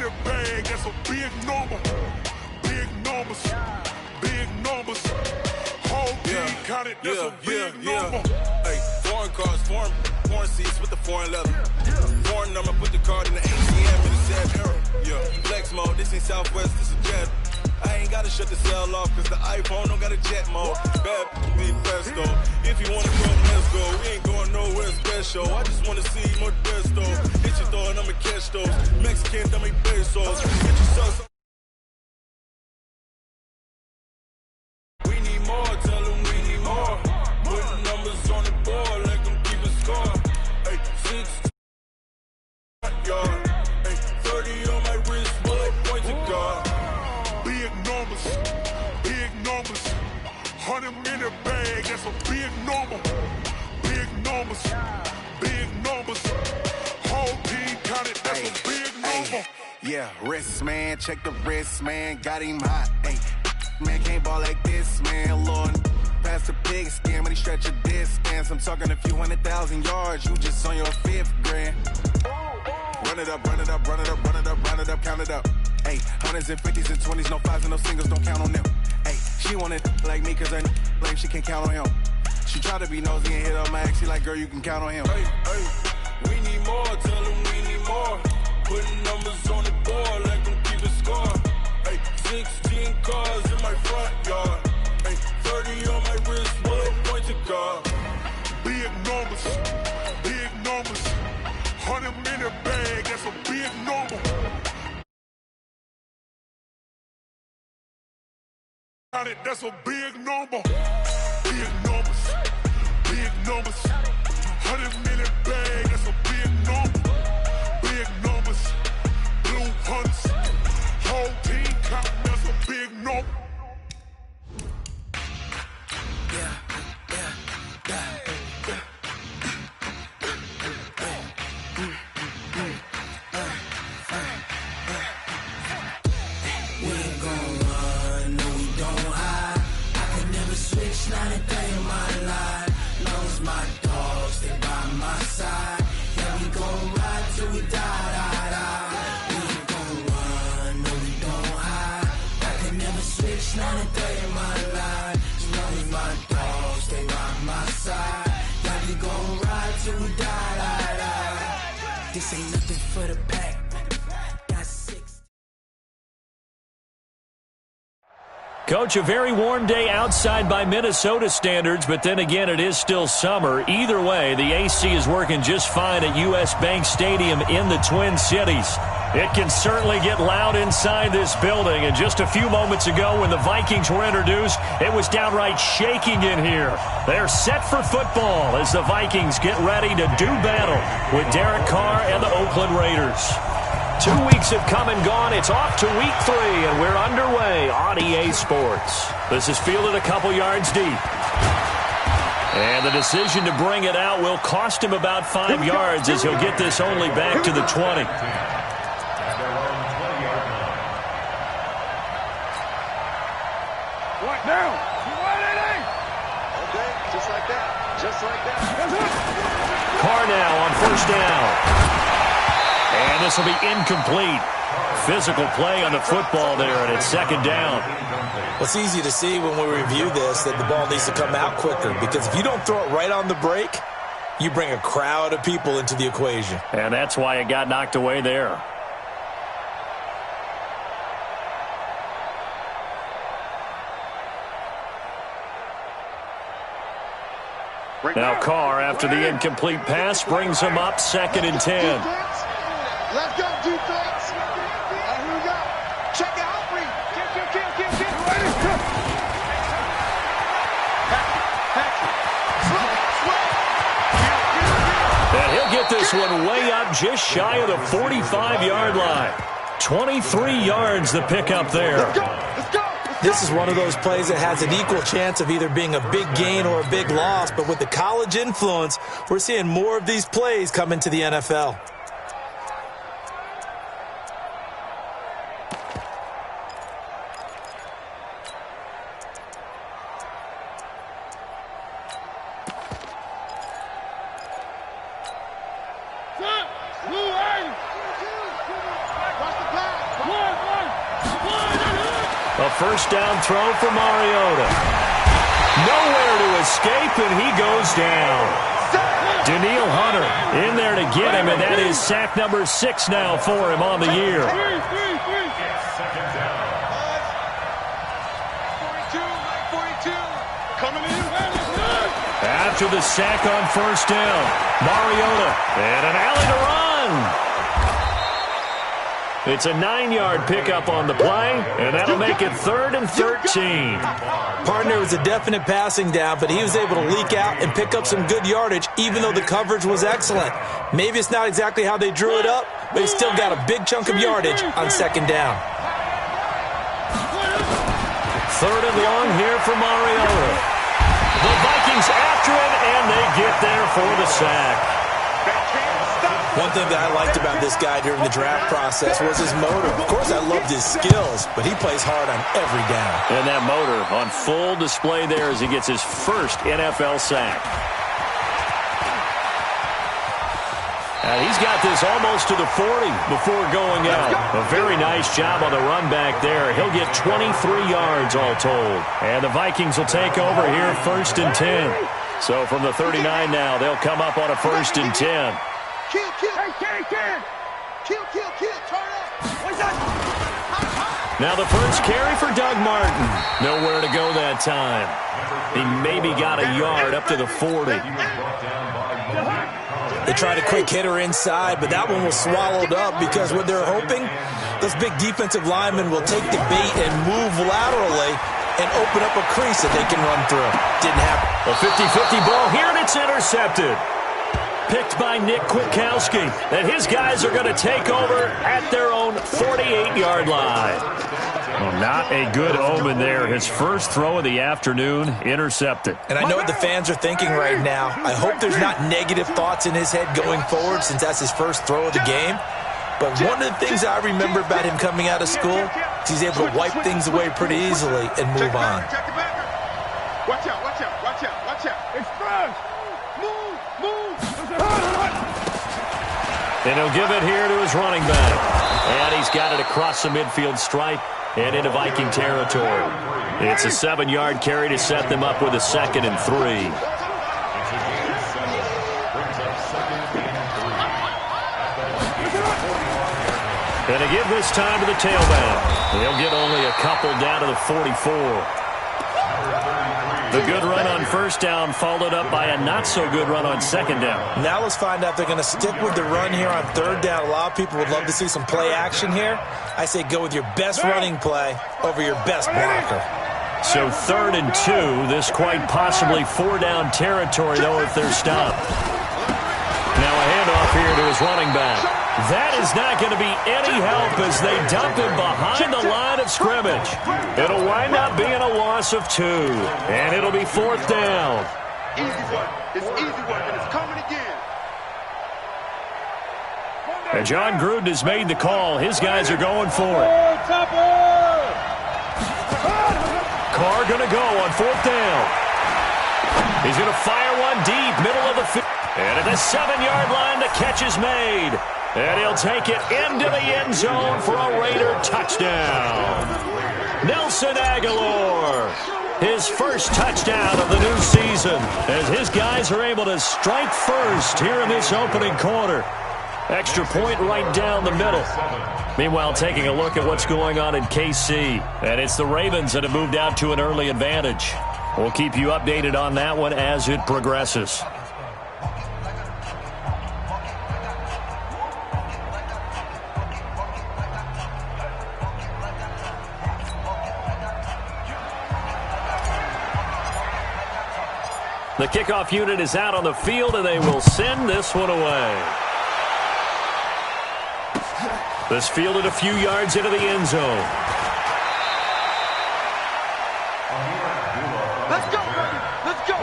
S6: the bag, that's a big number. Big numbers, big numbers. Whole team counted, that's a big number.
S7: Hey, foreign cars, foreign seats with the foreign leather. Foreign number, put the card in the ATM in the sad era. Yeah, flex mode, this ain't Southwest, this is Jet. I ain't gotta shut the cell off, cause the iPhone don't got a jet mode. Bad be presto. If you wanna go, let's go. We ain't going nowhere special. I just wanna see more Desto. Hit your door and I'ma catch those. Mexican, dame pesos. Get your sauce. We need more, tell them we need more. Putting numbers on the board, let them keep a score. Hey, 6 yard. Hey, 30 on my wrist, bullet point to God.
S6: Big numbers, big numbers. 100 in the bag, that's a big number. Big numbers, big numbers. Whole team counted, that's a big number.
S8: Yeah, wrist man, check the wrist man, got him hot. Ay, man can't ball like this, man. Lord, past the pig skin when he stretch a distance. I'm talking a few 100,000 yards, you just on your 5th grand. Run it up, run it up, run it up, run it up, run it up, count it up. Ay, 100s and 50s and 20s, no 5s and no singles, don't count on them. Ay, she wanted like me cause her like she can count on him. She tried to be nosy and hit up my ex, she like, girl, you can count on him.
S7: Hey, we need more, tell them we need more. Putting numbers on the board, let them keep a score. Hey, 16 cars in my front yard. Hey, 30 on my wrist, bullet point to God.
S6: Big numbers, big numbers. 100 in the bag, that's a big number. That's a big number. Big numbers, big numbers. 100 in the bag, that's a big number. Big numbers, blue hunts. Whole team count, that's a big number.
S1: Not a day in my life. Long as my dogs stay by my side. Yeah, we gon' ride till we die, die, die. We ain't gon' run, no, we don't hide. I can never switch, not a day in my life. As long as my dogs stay by my side. Yeah, we gon' ride till we die, die, die. This ain't nothing for the pack. Got 6.
S2: Coach, a very warm day outside by Minnesota standards, but then again, it is still summer. Either way, the AC is working just fine at U.S. Bank Stadium in the Twin Cities. It can certainly get loud inside this building, and just a few moments ago when the Vikings were introduced, it was downright shaking in here. They're set for football as the Vikings get ready to do battle with Derek Carr and the Oakland Raiders. 2 weeks have come and gone. It's off to week 3, and we're underway on EA Sports. This is fielded a couple yards deep. And the decision to bring it out will cost him about 5 yards as he'll get this only back to the 20.
S3: What now? Okay, just like that. Just like that.
S2: Carr now on first down. And this will be incomplete. Physical play on the football there, and it's second down.
S4: Well, it's easy to see when we review this that the ball needs to come out quicker, because if you don't throw it right on the break, you bring a crowd of people into the equation.
S2: And that's why it got knocked away there. Now Carr, after the incomplete pass, brings him up 2nd and 10.
S3: Let's go, defense. Here we go. Check it out, Bree. Kill. Ready?
S2: And he'll get this one way up just shy of the 45-yard line. 23 yards the pickup there.
S3: Let's go.
S4: This is one of those plays that has an equal chance of either being a big gain or a big loss, but with the college influence, we're seeing more of these plays come into the NFL.
S3: Watch the pass.
S2: A first down throw for Mariota. Nowhere to escape, and he goes down. Daniil Hunter in there to get him, and that is sack number 6 now for him on the year. After the sack on first down, Mariota and an alley to run. It's a 9-yard pickup on the play, and that'll make it 3rd and 13.
S4: Partner was a definite passing down, but he was able to leak out and pick up some good yardage, even though the coverage was excellent. Maybe it's not exactly how they drew it up, but he still got a big chunk of yardage on second down.
S2: 3rd and long here for Mariota. The Vikings after him, and they get there for the sack.
S4: One thing that I liked about this guy during the draft process was his motor. Of course, I loved his skills, but he plays hard on every down.
S2: And that motor on full display there as he gets his first NFL sack. And he's got this almost to the 40 before going out. A very nice job on the run back there. He'll get 23 yards all told. And the Vikings will take over here 1st and 10. So from the 39 now, they'll come up on a 1st and 10.
S3: Kill. Turn up.
S2: Now the first carry for Doug Martin. Nowhere to go that time. He maybe got a yard up to the 40.
S4: They tried a quick hitter inside, but that one was swallowed up because what they're hoping, those big defensive linemen will take the bait and move laterally and open up a crease that they can run through. Didn't happen.
S2: A 50-50 ball here, and it's intercepted. Picked by Nick Kwiatkowski. And his guys are going to take over at their own 48-yard line. Well, not a good omen there. His first throw of the afternoon, intercepted.
S4: And I know what the fans are thinking right now. I hope there's not negative thoughts in his head going forward since that's his first throw of the game. But one of the things I remember about him coming out of school is he's able to wipe things away pretty easily and move on.
S3: Watch out. Express. Move.
S2: And he'll give it here to his running back. And he's got it across the midfield stripe and into Viking territory. It's a 7-yard carry to set them up with a 2nd and 3. And to give this time to the tailback. He'll get only a couple down to the 44. The good run on first down followed up by a not-so-good run on second down.
S4: Now let's find out if they're going to stick with the run here on 3rd down. A lot of people would love to see some play action here. I say go with your best running play over your best blocker.
S2: So 3rd and 2. This quite possibly 4-down territory, though, if they're stopped. Now a handoff here to his running back. That is not going to be any help as they dump him behind the line of scrimmage. It'll wind up being a loss of 2. And it'll be 4th down.
S3: Easy work. It's easy work, and it's coming again.
S2: And John Gruden has made the call. His guys are going for it. Carr going to go on 4th down. He's going to fire one deep, middle of the field. And at the 7-yard line, the catch is made. And he'll take it into the end zone for a Raider touchdown. Nelson Aguilar, his first touchdown of the new season, as his guys are able to strike first here in this opening quarter. Extra point right down the middle. Meanwhile, taking a look at what's going on in KC. And it's the Ravens that have moved out to an early advantage. We'll keep you updated on that one as it progresses. The kickoff unit is out on the field, and they will send this one away. This fielded a few yards into the end zone.
S3: Let's go, baby. Let's go.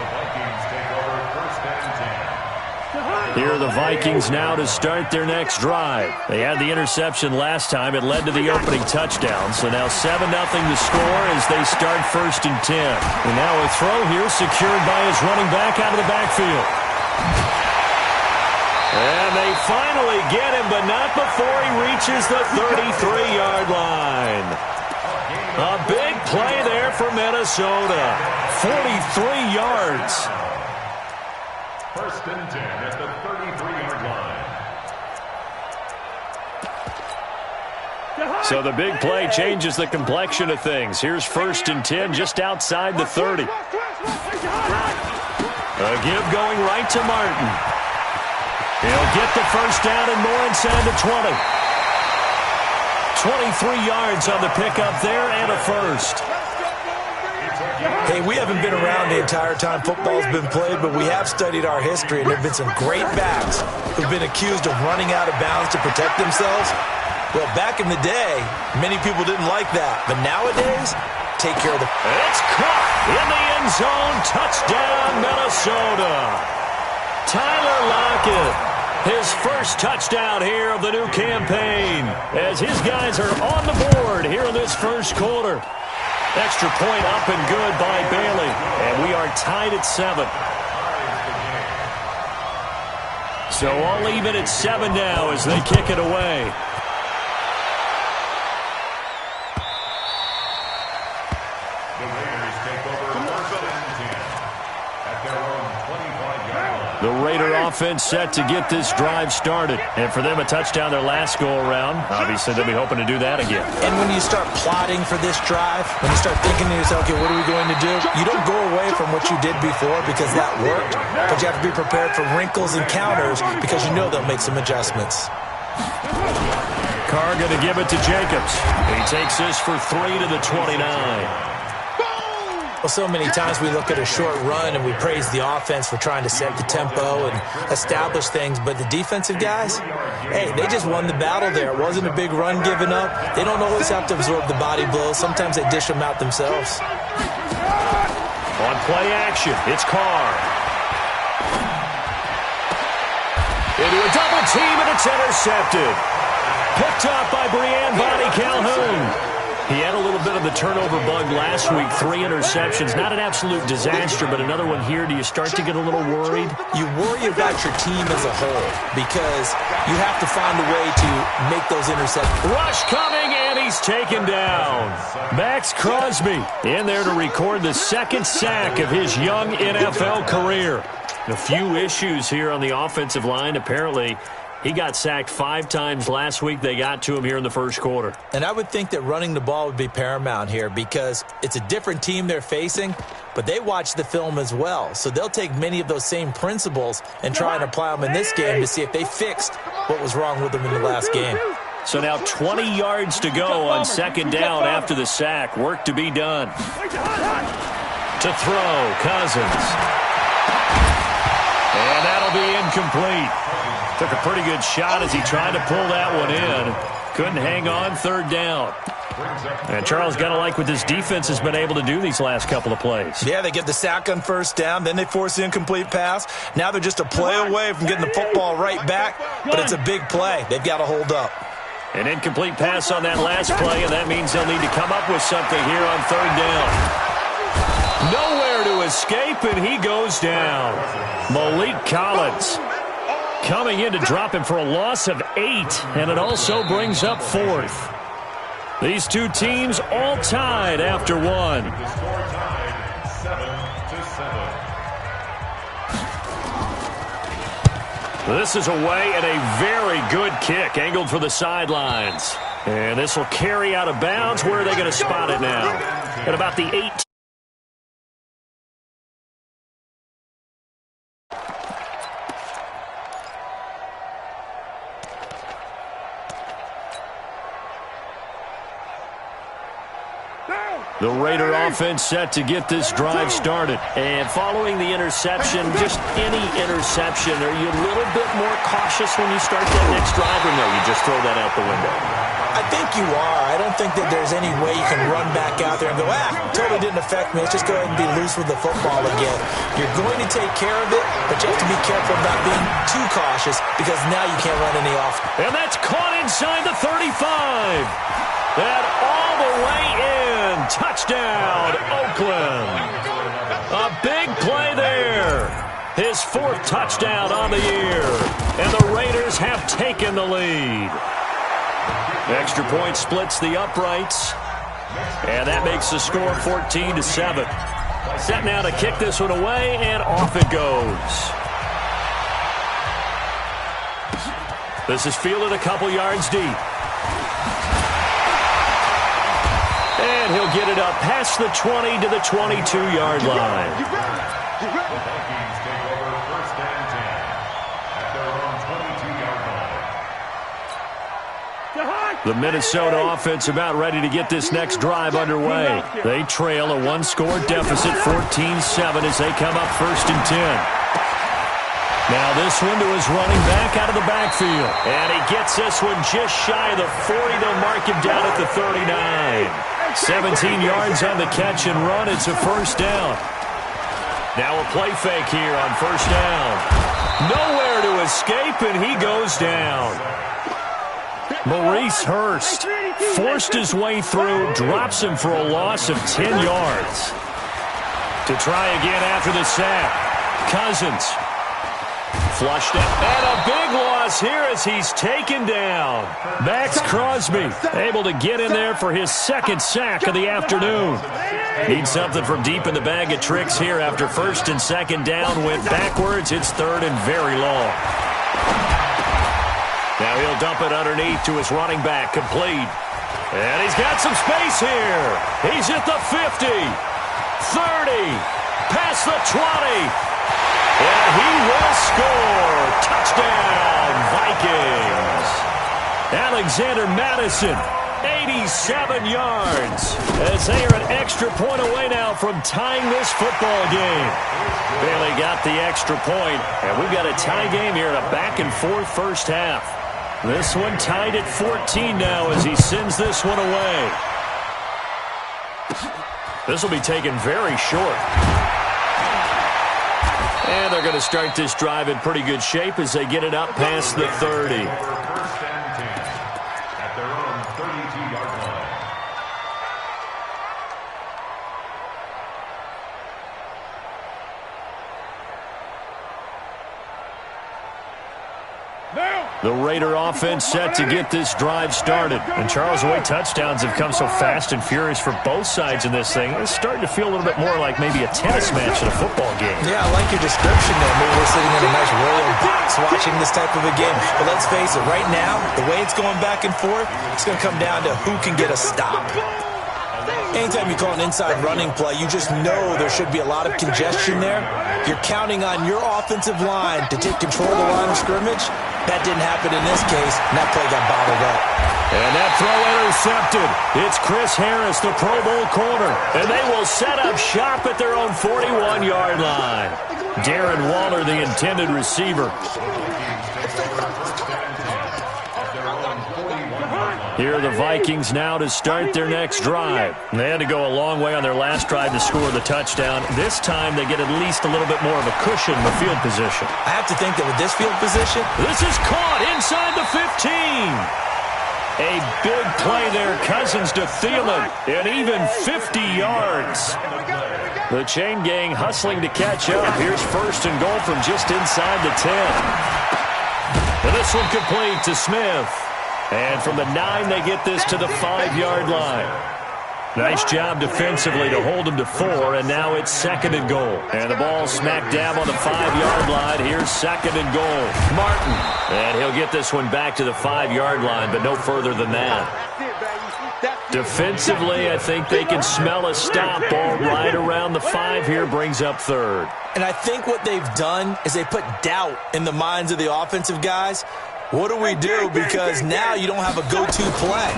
S2: Here are the Vikings now to start their next drive. They had the interception last time. It led to the opening touchdown. So now 7-0 to score as they start 1st and 10. And now a throw here secured by his running back out of the backfield. And they finally get him, but not before he reaches the 33-yard line. A big for Minnesota. 43 yards.
S5: First and 10 at the 33-yard line.
S2: So the big play changes the complexion of things. Here's first and 10 just outside the 30. A give going right to Martin. He'll get the first down and more inside the 20. 23 yards on the pickup there and a first.
S4: Hey, we haven't been around the entire time football's been played, but we have studied our history, and there have been some great backs who've been accused of running out of bounds to protect themselves. Well, back in the day, many people didn't like that. But nowadays, take care of the...
S2: It's caught in the end zone. Touchdown, Minnesota. Tyler Lockett, his first touchdown here of the new campaign, as his guys are on the board here in this first quarter. Extra point up and good by Bailey. And we are tied at 7. So all even at 7 now as they kick it away. The Raider offense set to get this drive started. And for them, a touchdown their last go-around. Obviously, they'll be hoping to do that again.
S4: And when you start plotting for this drive, when you start thinking to yourself, okay, what are we going to do? You don't go away from what you did before because that worked. But you have to be prepared for wrinkles and counters because you know they'll make some adjustments.
S2: Carr going to give it to Jacobs. He takes this for 3 to the 29.
S4: Well, so many times we look at a short run and we praise the offense for trying to set the tempo and establish things, but the defensive guys, hey, they just won the battle there. It wasn't a big run given up. They don't always have to absorb the body blows. Sometimes they dish them out themselves.
S2: On play action, it's Carr. Into a double team, and it's intercepted. Picked up by Brian Bonnie Calhoun. He had a little bit of the turnover bug last week, 3 interceptions. Not an absolute disaster, but another one here. Do you start to get a little worried?
S4: You worry about your team as a whole because you have to find a way to make those interceptions.
S2: Rush coming, and he's taken down. Max Crosby in there to record the second sack of his young NFL career. A few issues here on the offensive line. Apparently, he got sacked 5 times last week. They got to him here in the first quarter.
S4: And I would think that running the ball would be paramount here because it's a different team they're facing, but they watch the film as well. So they'll take many of those same principles and try and apply them in this game to see if they fixed what was wrong with them in the last game.
S2: So now 20 yards to go on second down after the sack. Work to be done. To throw, Cousins. And that'll be incomplete. Took a pretty good shot as he tried to pull that one in. Couldn't hang on, third down. And Charles, got to like what this defense has been able to do these last couple of plays.
S4: Yeah, they get the sack on first down, then they force the incomplete pass. Now they're just a play away from getting the football right back, but it's a big play. They've got to hold up.
S2: An incomplete pass on that last play, and that means they'll need to come up with something here on third down. Nowhere to escape, and he goes down. Malik Collins coming in to drop him for a loss of 8, and it also brings up 4th. These two teams all tied after 1.
S5: The score tied 7-7.
S2: This is away and a very good kick, angled for the sidelines. And this will carry out of bounds. Where are they going to spot it now? At about the 18. The Raider offense set to get this drive started. And following the interception, just any interception, are you a little bit more cautious when you start that next drive, or no, you just throw that out the window?
S4: I think you are. I don't think that there's any way you can run back out there and go, totally didn't affect me. Let's just go ahead and be loose with the football again. You're going to take care of it, but you have to be careful about being too cautious because now you can't run any off.
S2: And that's caught inside the 35. And all the way in. Touchdown, Oakland. A big play there. His 4th touchdown on the year. And the Raiders have taken the lead. Extra point splits the uprights. And that makes the score 14-7. Set now to kick this one away, and off it goes. This is fielded a couple yards deep. And he'll get it up past the 20 to the 22-yard line.
S5: The Vikings take over 1st and 10 at their own 22-yard line.
S2: The Minnesota offense about ready to get this next drive underway. They trail a one-score deficit, 14-7, as they come up 1st and 10. Now this one to his running back out of the backfield. And he gets this one just shy of the 40. They'll mark him down at the 39. 17 yards on the catch and run. It's a 1st down. Now a play fake here on 1st down. Nowhere to escape, and he goes down. Maurice Hurst forced his way through, drops him for a loss of 10 yards. To try again after the sack. Cousins. Flushed it, and a big loss here as he's taken down. Max Crosby able to get in there for his 2nd sack of the afternoon. Needs something from deep in the bag of tricks here after 1st and 2nd down went backwards. It's 3rd and very long. Now he'll dump it underneath to his running back, complete. And he's got some space here. He's at the 50, 30, past the 20. And he will score. Touchdown, Vikings. Alexander Madison, 87 yards. As they are an extra point away now from tying this football game. Bailey got the extra point, and we've got a tie game here in a back-and-forth 1st half. This one tied at 14 now as he sends this one away. This will be taken very short. And they're going to start this drive in pretty good shape as they get it up past the 30.
S5: 1st and 10 at their own 32-yard line.
S2: The Raider offense set to get this drive started. And Charles, the way touchdowns have come so fast and furious for both sides in this thing, it's starting to feel a little bit more like maybe a tennis match in a football game.
S4: Yeah, I like your description there. Maybe we're sitting in a nice royal box watching this type of a game. But let's face it, right now, the way it's going back and forth, it's going to come down to who can get a stop. Anytime you call an inside running play, you just know there should be a lot of congestion there. You're counting on your offensive line to take control of the line of scrimmage. That didn't happen in this case, and that play got bottled up.
S2: And that throw intercepted. It's Chris Harris, the Pro Bowl corner. And they will set up shop at their own 41-yard line. Darren Waller, the intended receiver. Here are the Vikings now to start their next drive. They had to go a long way on their last drive to score the touchdown. This time they get at least a little bit more of a cushion in the field position.
S4: I have to think that with this field position,
S2: this is caught inside the 15. A big play there, Cousins to Thielen, and even 50 yards. The chain gang hustling to catch up. Here's 1st and goal from just inside the 10. And this one complete to Smith. And from the 9, they get this to the 5-yard line. Nice job defensively to hold him to 4, and now it's 2nd and goal. And the ball smack dab on the 5-yard line. Here's 2nd and goal. Martin. And he'll get this one back to the 5-yard line, but no further than that. Defensively, I think they can smell a stop. Ball right around the 5 here, brings up 3rd.
S4: And I think what they've done is they put doubt in the minds of the offensive guys. What do we do? Because now you don't have a go-to play.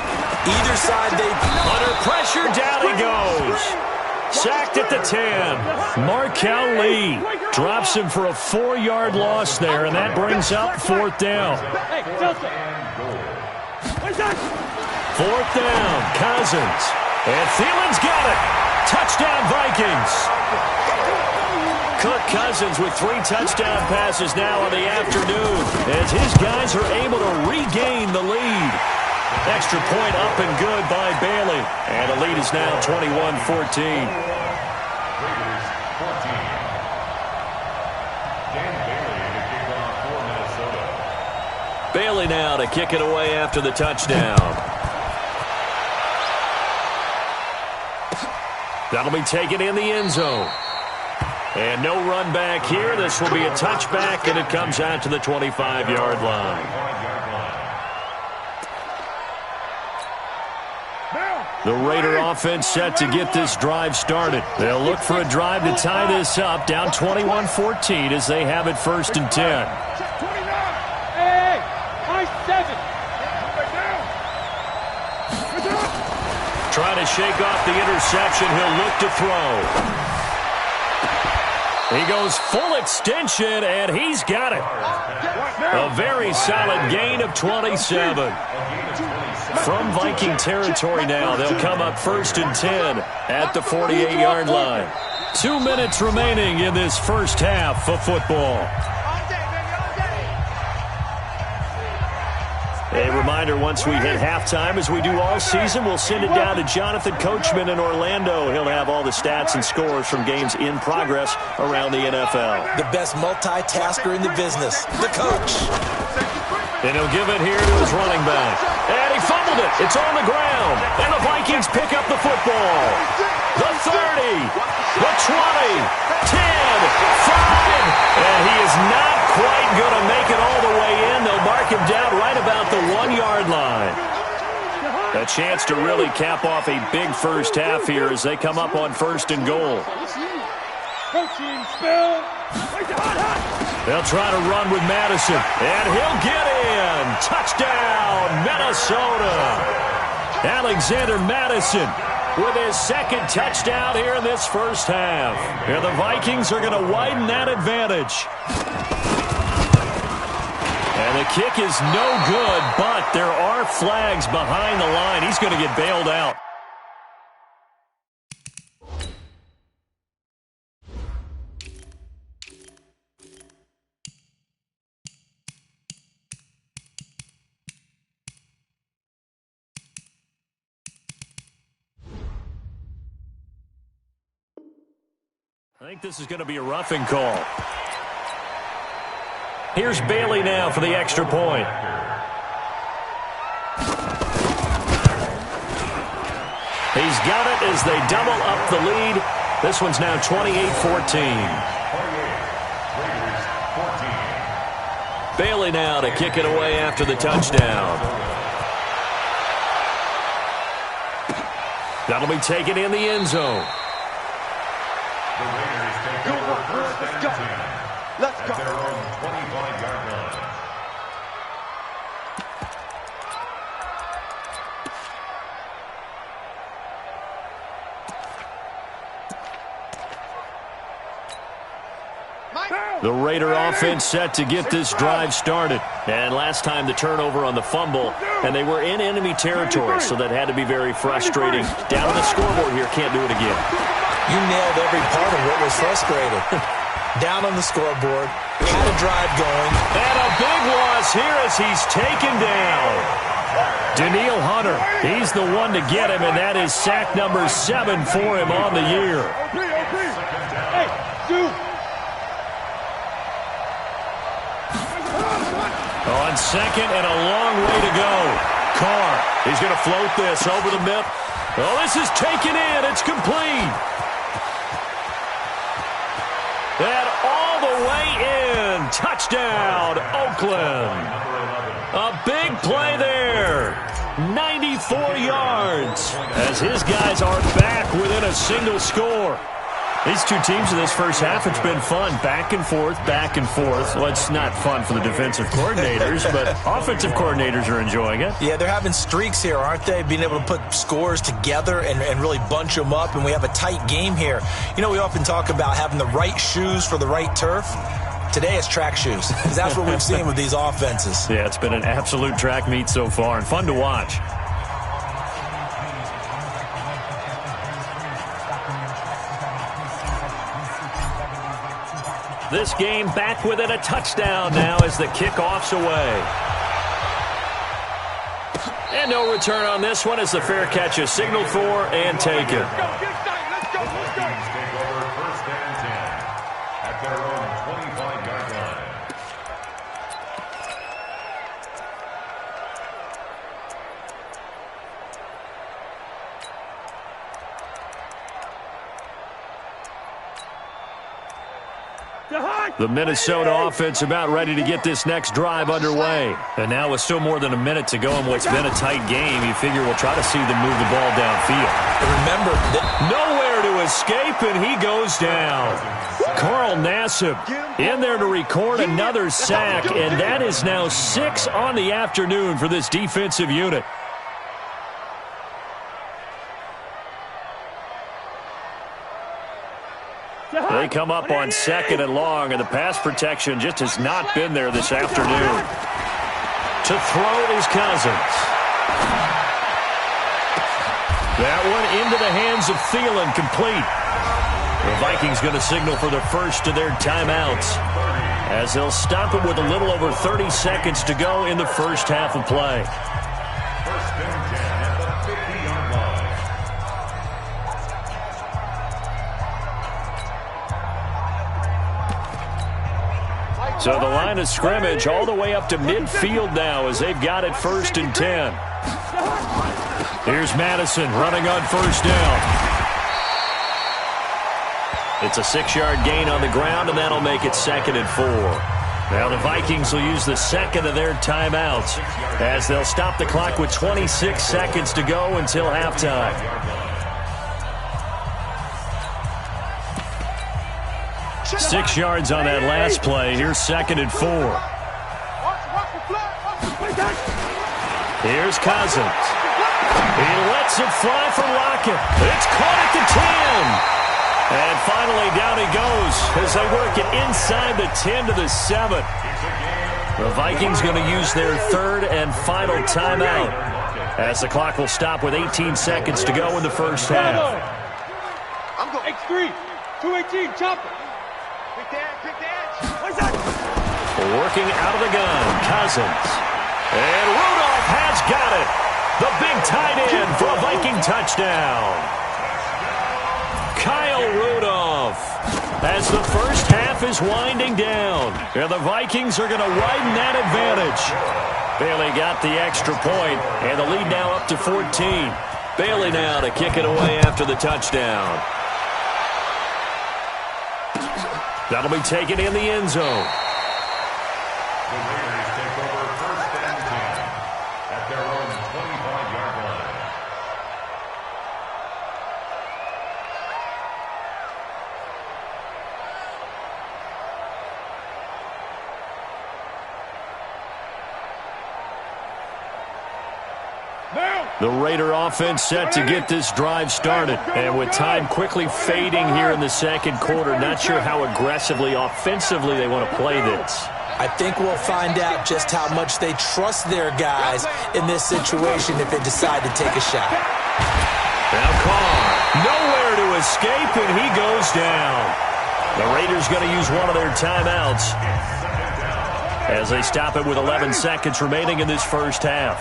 S4: Either side, they...
S2: Under pressure, down he goes. Sacked at the 10. Markel Lee drops him for a 4-yard loss there, and that brings up 4th down. 4th down, Cousins. And Thielen's got it. Touchdown, Vikings. Kirk Cousins with 3 touchdown passes now in the afternoon as his guys are able to regain the lead. Extra point up and good by Bailey. And the lead is now 21-14. Bailey now to kick it away after the touchdown. That'll be taken in the end zone. And no run back here. This will be a touchback, and it comes out to the 25-yard line. The Raider offense set to get this drive started. They'll look for a drive to tie this up, down 21-14 as they have it 1st and 10. Trying to shake off the interception. He'll look to throw. He goes full extension, and he's got it. A very solid gain of 27. From Viking territory now, they'll come up 1st and 10 at the 48-yard line. 2 minutes remaining in this first half of football. A reminder, once we hit halftime, as we do all season, we'll send it down to Jonathan Coachman in Orlando. He'll have all the stats and scores from games in progress around the NFL.
S4: The best multitasker in the business, the coach.
S2: And he'll give it here to his running back. And he fumbled it. It's on the ground. And the Vikings pick up the football. The 30, the 20, 10, 5. And he is not quite going to make it all the way in. They'll mark him down right about the 1-yard line. A chance to really cap off a big first half here as they come up on 1st and goal. They'll try to run with Madison, and he'll get in. Touchdown, Minnesota. Alexander Madison with his 2nd touchdown here in this first half. And the Vikings are going to widen that advantage. And the kick is no good, but there are flags behind the line. He's going to get bailed out. I think this is going to be a roughing call. Here's Bailey now for the extra point. He's got it as they double up the lead. This one's now 28-14. Bailey now to kick it away after the touchdown. That'll be taken in the end zone.
S5: The Raiders take over 1st and 10 at their own 25-yard line.
S2: The Raider offense set to get this drive started. And last time the turnover on the fumble, and they were in enemy territory, so that had to be very frustrating. Down on the scoreboard here, can't do it again.
S4: You nailed every part of what was frustrating. Down on the scoreboard, had a drive going.
S2: And a big loss here as he's taken down. Daniil Hunter, he's the one to get him, and that is sack number 7 for him on the year. On 2nd and a long way to go. Carr, he's going to float this over the middle. Oh, this is taken in. It's complete. And all the way in. Touchdown, Oakland. A big play there. 94 yards as his guys are back within a single score. These two teams in this first half, it's been fun. Back and forth, back and forth. Well, it's not fun for the defensive coordinators, but offensive coordinators are enjoying it.
S4: Yeah, they're having streaks here, aren't they? Being able to put scores together and really bunch them up, and we have a tight game here. You know, we often talk about having the right shoes for the right turf. Today it's track shoes, because that's what we've seen with these offenses.
S2: Yeah, it's been an absolute track meet so far, and fun to watch. This game back within a touchdown now as the kickoff's away. And no return on this one as the fair catch is signaled for and taken.
S5: Let's go. Take over 1st and 10 at their own 25-yard line.
S2: The Minnesota offense about ready to get this next drive underway. And now with still more than a minute to go in what's been a tight game, you figure we'll try to see them move the ball downfield.
S4: Remember,
S2: nowhere to escape, and he goes down. Carl Nassib in there to record another sack, and that is now 6 on the afternoon for this defensive unit. They come up on 2nd and long, and the pass protection just has not been there this afternoon. To throw is Cousins. That one into the hands of Thielen, complete. The Vikings going to signal for the first of their timeouts, as they'll stop it with a little over 30 seconds to go in the first half of play.
S5: First and 10 at the 50-yard line.
S2: So the line of scrimmage all the way up to midfield now as they've got it 1st and 10. Here's Madison running on 1st down. It's a 6-yard gain on the ground, and that'll make it 2nd and 4. Now the Vikings will use the second of their timeouts as they'll stop the clock with 26 seconds to go until halftime. Six yards on that last play. Here's 2nd and 4. Here's Cousins. He lets it fly for Lockett. It's caught at the 10. And finally down he goes as they work it inside the 10 to the 7. The Vikings going to use their 3rd and final timeout as the clock will stop with 18 seconds to go in the first half.
S3: I'm going X3, 218, chopper. Quick dance.
S2: Working out of the gun, Cousins. And Rudolph has got it. The big tight end for a Viking touchdown. Kyle Rudolph, as the first half is winding down, and the Vikings are going to widen that advantage. Bailey got the extra point, and the lead now up to 14. Bailey now to kick it away after the touchdown. That'll be taken in the end zone.
S5: The Raiders take over 1st and 10 at their own 25-yard line.
S2: The Raider offense set to get this drive started. And with time quickly fading here in the second quarter, not sure how aggressively, offensively they want to play this.
S4: I think we'll find out just how much they trust their guys in this situation if they decide to take a shot.
S2: Now Carr, nowhere to escape, and he goes down. The Raiders going to use one of their timeouts as they stop it with 11 seconds remaining in this first half.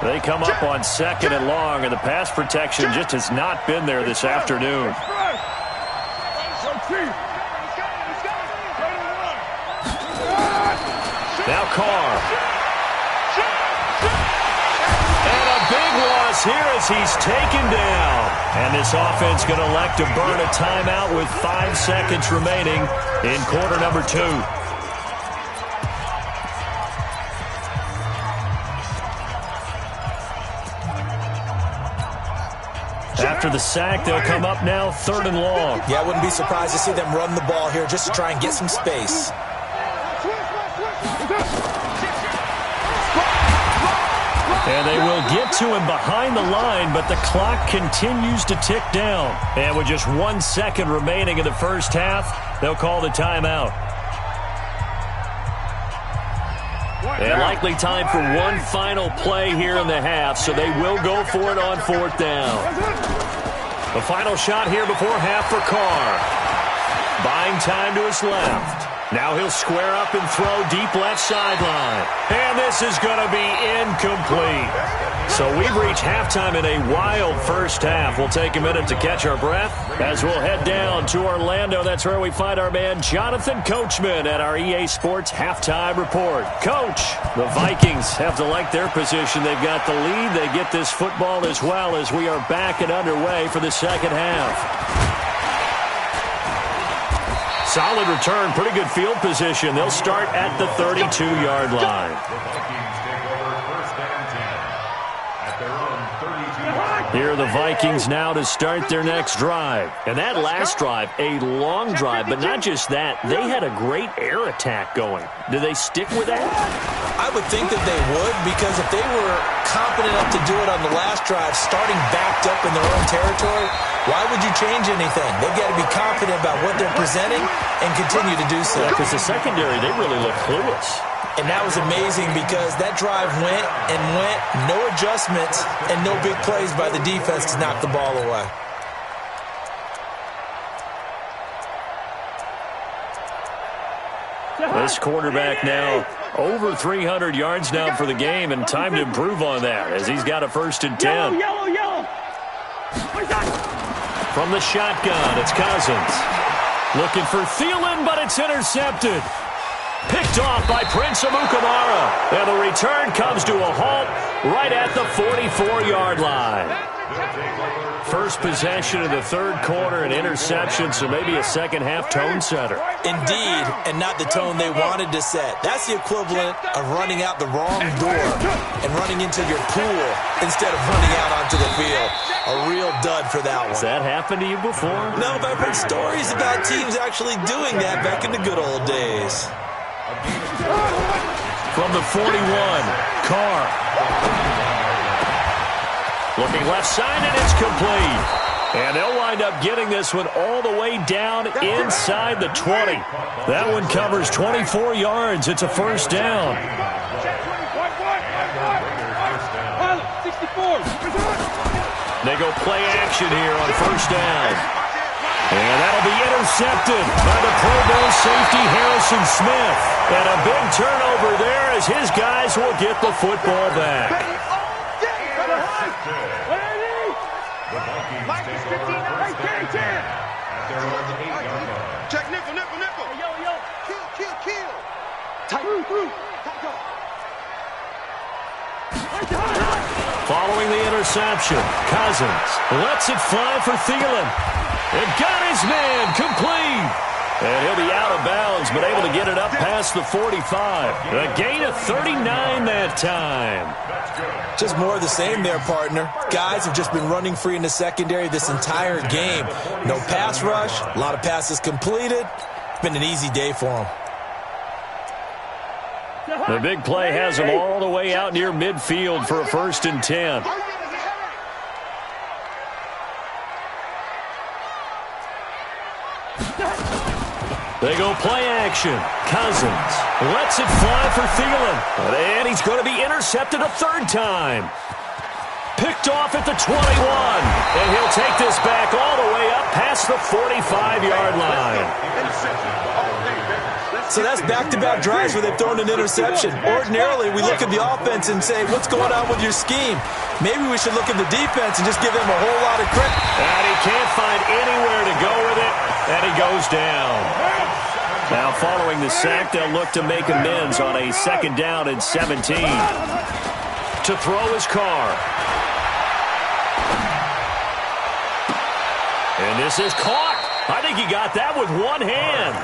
S2: They come up on 2nd and long, and the pass protection just has not been there this afternoon. Now Carr. And a big loss here as he's taken down. And this offense going to elect to burn a timeout with 5 seconds remaining in quarter number 2. After the sack, they'll come up now 3rd and long.
S4: Yeah, I wouldn't be surprised to see them run the ball here just to try and get some space.
S2: And they will get to him behind the line, but the clock continues to tick down. And with just 1 second remaining in the first half, they'll call the timeout. And likely time for one final play here in the half, so they will go for it on 4th down. The final shot here before half for Carr. Buying time to his left. Now he'll square up and throw deep left sideline. And this is going to be incomplete. So we've reached halftime in a wild first half. We'll take a minute to catch our breath as we'll head down to Orlando. That's where we find our man Jonathan Coachman at our EA Sports Halftime Report. Coach, the Vikings have to like their position. They've got the lead. They get this football as well as we are back and underway for the second half. Solid return, pretty good field position. They'll start at the 32-yard line.
S5: The Vikings take over first and 10 at their own 32-yard line.
S2: Here are the Vikings now to start their next drive. And that last drive, a long drive, but not just that. They had a great air attack going. Do they stick with that?
S4: I would think that they would, because if they were confident enough to do it on the last drive, starting backed up in their own territory, why would you change anything? They've got to be confident about what they're presenting and continue to do so.
S2: Because the secondary, they really look clueless.
S4: And that was amazing because that drive went and went, no adjustments and no big plays by the defense to knock the ball away.
S2: This quarterback now over 300 yards now for the game, and time to improve on that as he's got a 1st and 10.
S3: Yellow.
S2: From the shotgun, it's Cousins. Looking for Thielen, but it's intercepted. Picked off by Prince Amukamara. And the return comes to a halt right at the 44-yard line. First possession of the third quarter, an interception, so maybe a second-half tone setter.
S4: Indeed, and not the tone they wanted to set. That's the equivalent of running out the wrong door and running into your pool instead of running out onto the field. A real dud for that one.
S2: Has that happened to you before?
S4: No, but I've heard stories about teams actually doing that back in the good old days.
S2: From the 41, Carr. Looking left side, and it's complete. And they'll wind up getting this one all the way down inside the 20. That one covers 24 yards. It's a 1st down. They go play action here on 1st down. And that'll be intercepted by the Pro Bowl safety Harrison Smith. And a big turnover there as his guys will get the football back.
S5: The Vikings take over first and 10 at their own 8-yard line.
S3: Check nickel. Kill. Tight through.
S2: Following the interception, Cousins lets it fly for Thielen. And got his man complete. And he'll be out of bounds, but able to get it up past the 45. A gain of 39 that time.
S4: Just more of the same there, partner. Guys have just been running free in the secondary this entire game. No pass rush, a lot of passes completed. It's been an easy day for them.
S2: The big play has him all the way out near midfield for a 1st and 10. They go play action. Cousins lets it fly for Thielen. And he's going to be intercepted a 3rd time. Picked off at the 21. And he'll take this back all the way up past the 45-yard line.
S4: So that's back-to-back drives where they've thrown an interception. Ordinarily, we look at the offense and say, what's going on with your scheme? Maybe we should look at the defense and just give them a whole lot of credit.
S2: And he can't find anywhere to go with it, and he goes down. Now, following the sack, they'll look to make amends on a 2nd down and 17. To throw his Carr. And this is caught. I think he got that with one hand.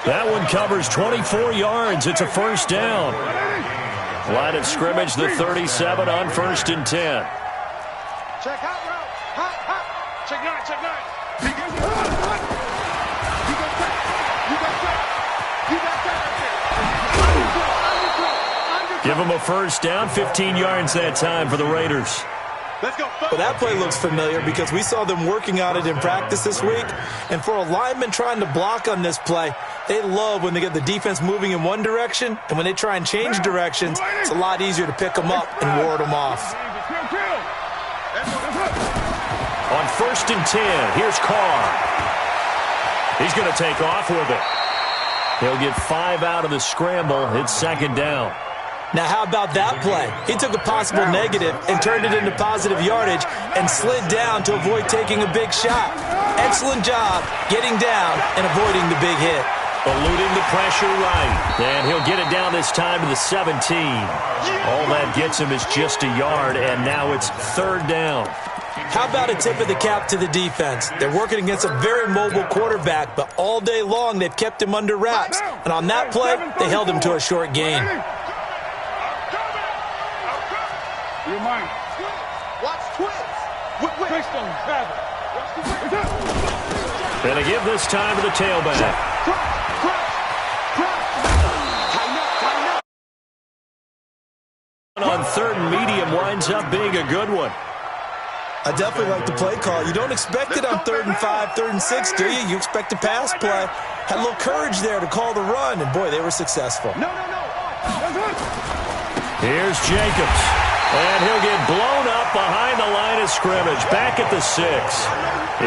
S2: That one covers 24 yards. It's a 1st down. Line of scrimmage, the 37 on 1st and 10.
S3: Check hot route. Hot. Check 9.
S2: Give him a 1st down, 15 yards that time for the Raiders.
S3: Let's go.
S4: Well, that play looks familiar because we saw them working on it in practice this week. And for a lineman trying to block on this play, they love when they get the defense moving in one direction. And when they try and change directions, it's a lot easier to pick them up and ward them off.
S2: On 1st and 10, here's Carr. He's going to take off with it. He'll get 5 out of the scramble. It's 2nd down.
S4: Now, how about that play? He took a possible negative and turned it into positive yardage and slid down to avoid taking a big shot. Excellent job getting down and avoiding the big hit.
S2: Eluding the pressure right. And he'll get it down this time to the 17. All that gets him is just a yard, and now it's 3rd down.
S4: How about a tip of the cap to the defense? They're working against a very mobile quarterback, but all day long they've kept him under wraps. And on that play, they held him to a short gain.
S3: Your mind. Watch twins. Twist on Travis.
S2: Gonna give this time to the tailback. On third and medium winds up being a good one.
S4: I definitely like the play call. You don't expect it on 3rd and 5, 3rd and 6, do you? You expect a pass play. Had a little courage there to call the run, and boy, they were successful.
S3: No.
S2: Here's Jacobs, and he'll get blown up behind the line of scrimmage, back at the 6.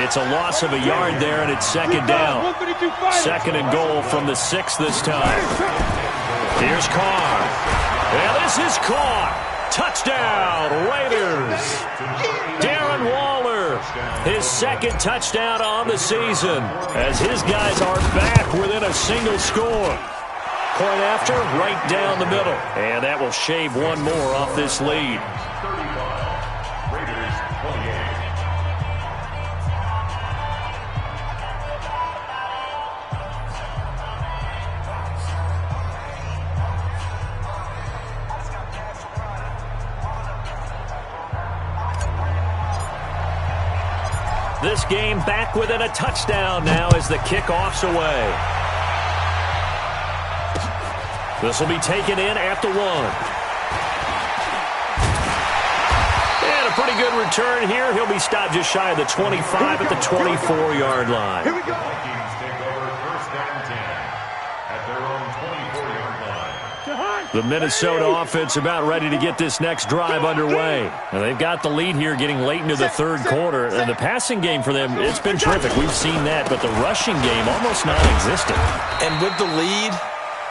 S2: It's a loss of a yard there, and it's second down. Second and goal from the 6 this time. Here's Carr. And this is caught. Touchdown, Raiders. Darren Waller, his second touchdown on the season, as his guys are back within a single score. Point after, right down the middle. And that will shave one more off this lead.
S5: 35, Raiders 28.
S2: This game back within a touchdown now as the kickoff's away. This will be taken in at the 1. And a pretty good return here. He'll be stopped just shy of the 25 at the 24-yard line.
S5: Here we go. Vikings take over 1st and 10 at their own 24-yard line.
S2: The Minnesota offense about ready to get this next drive underway. And they've got the lead here getting late into the third quarter. And the passing game for them, it's been terrific. We've seen that. But the rushing game almost non-existent.
S4: And with the lead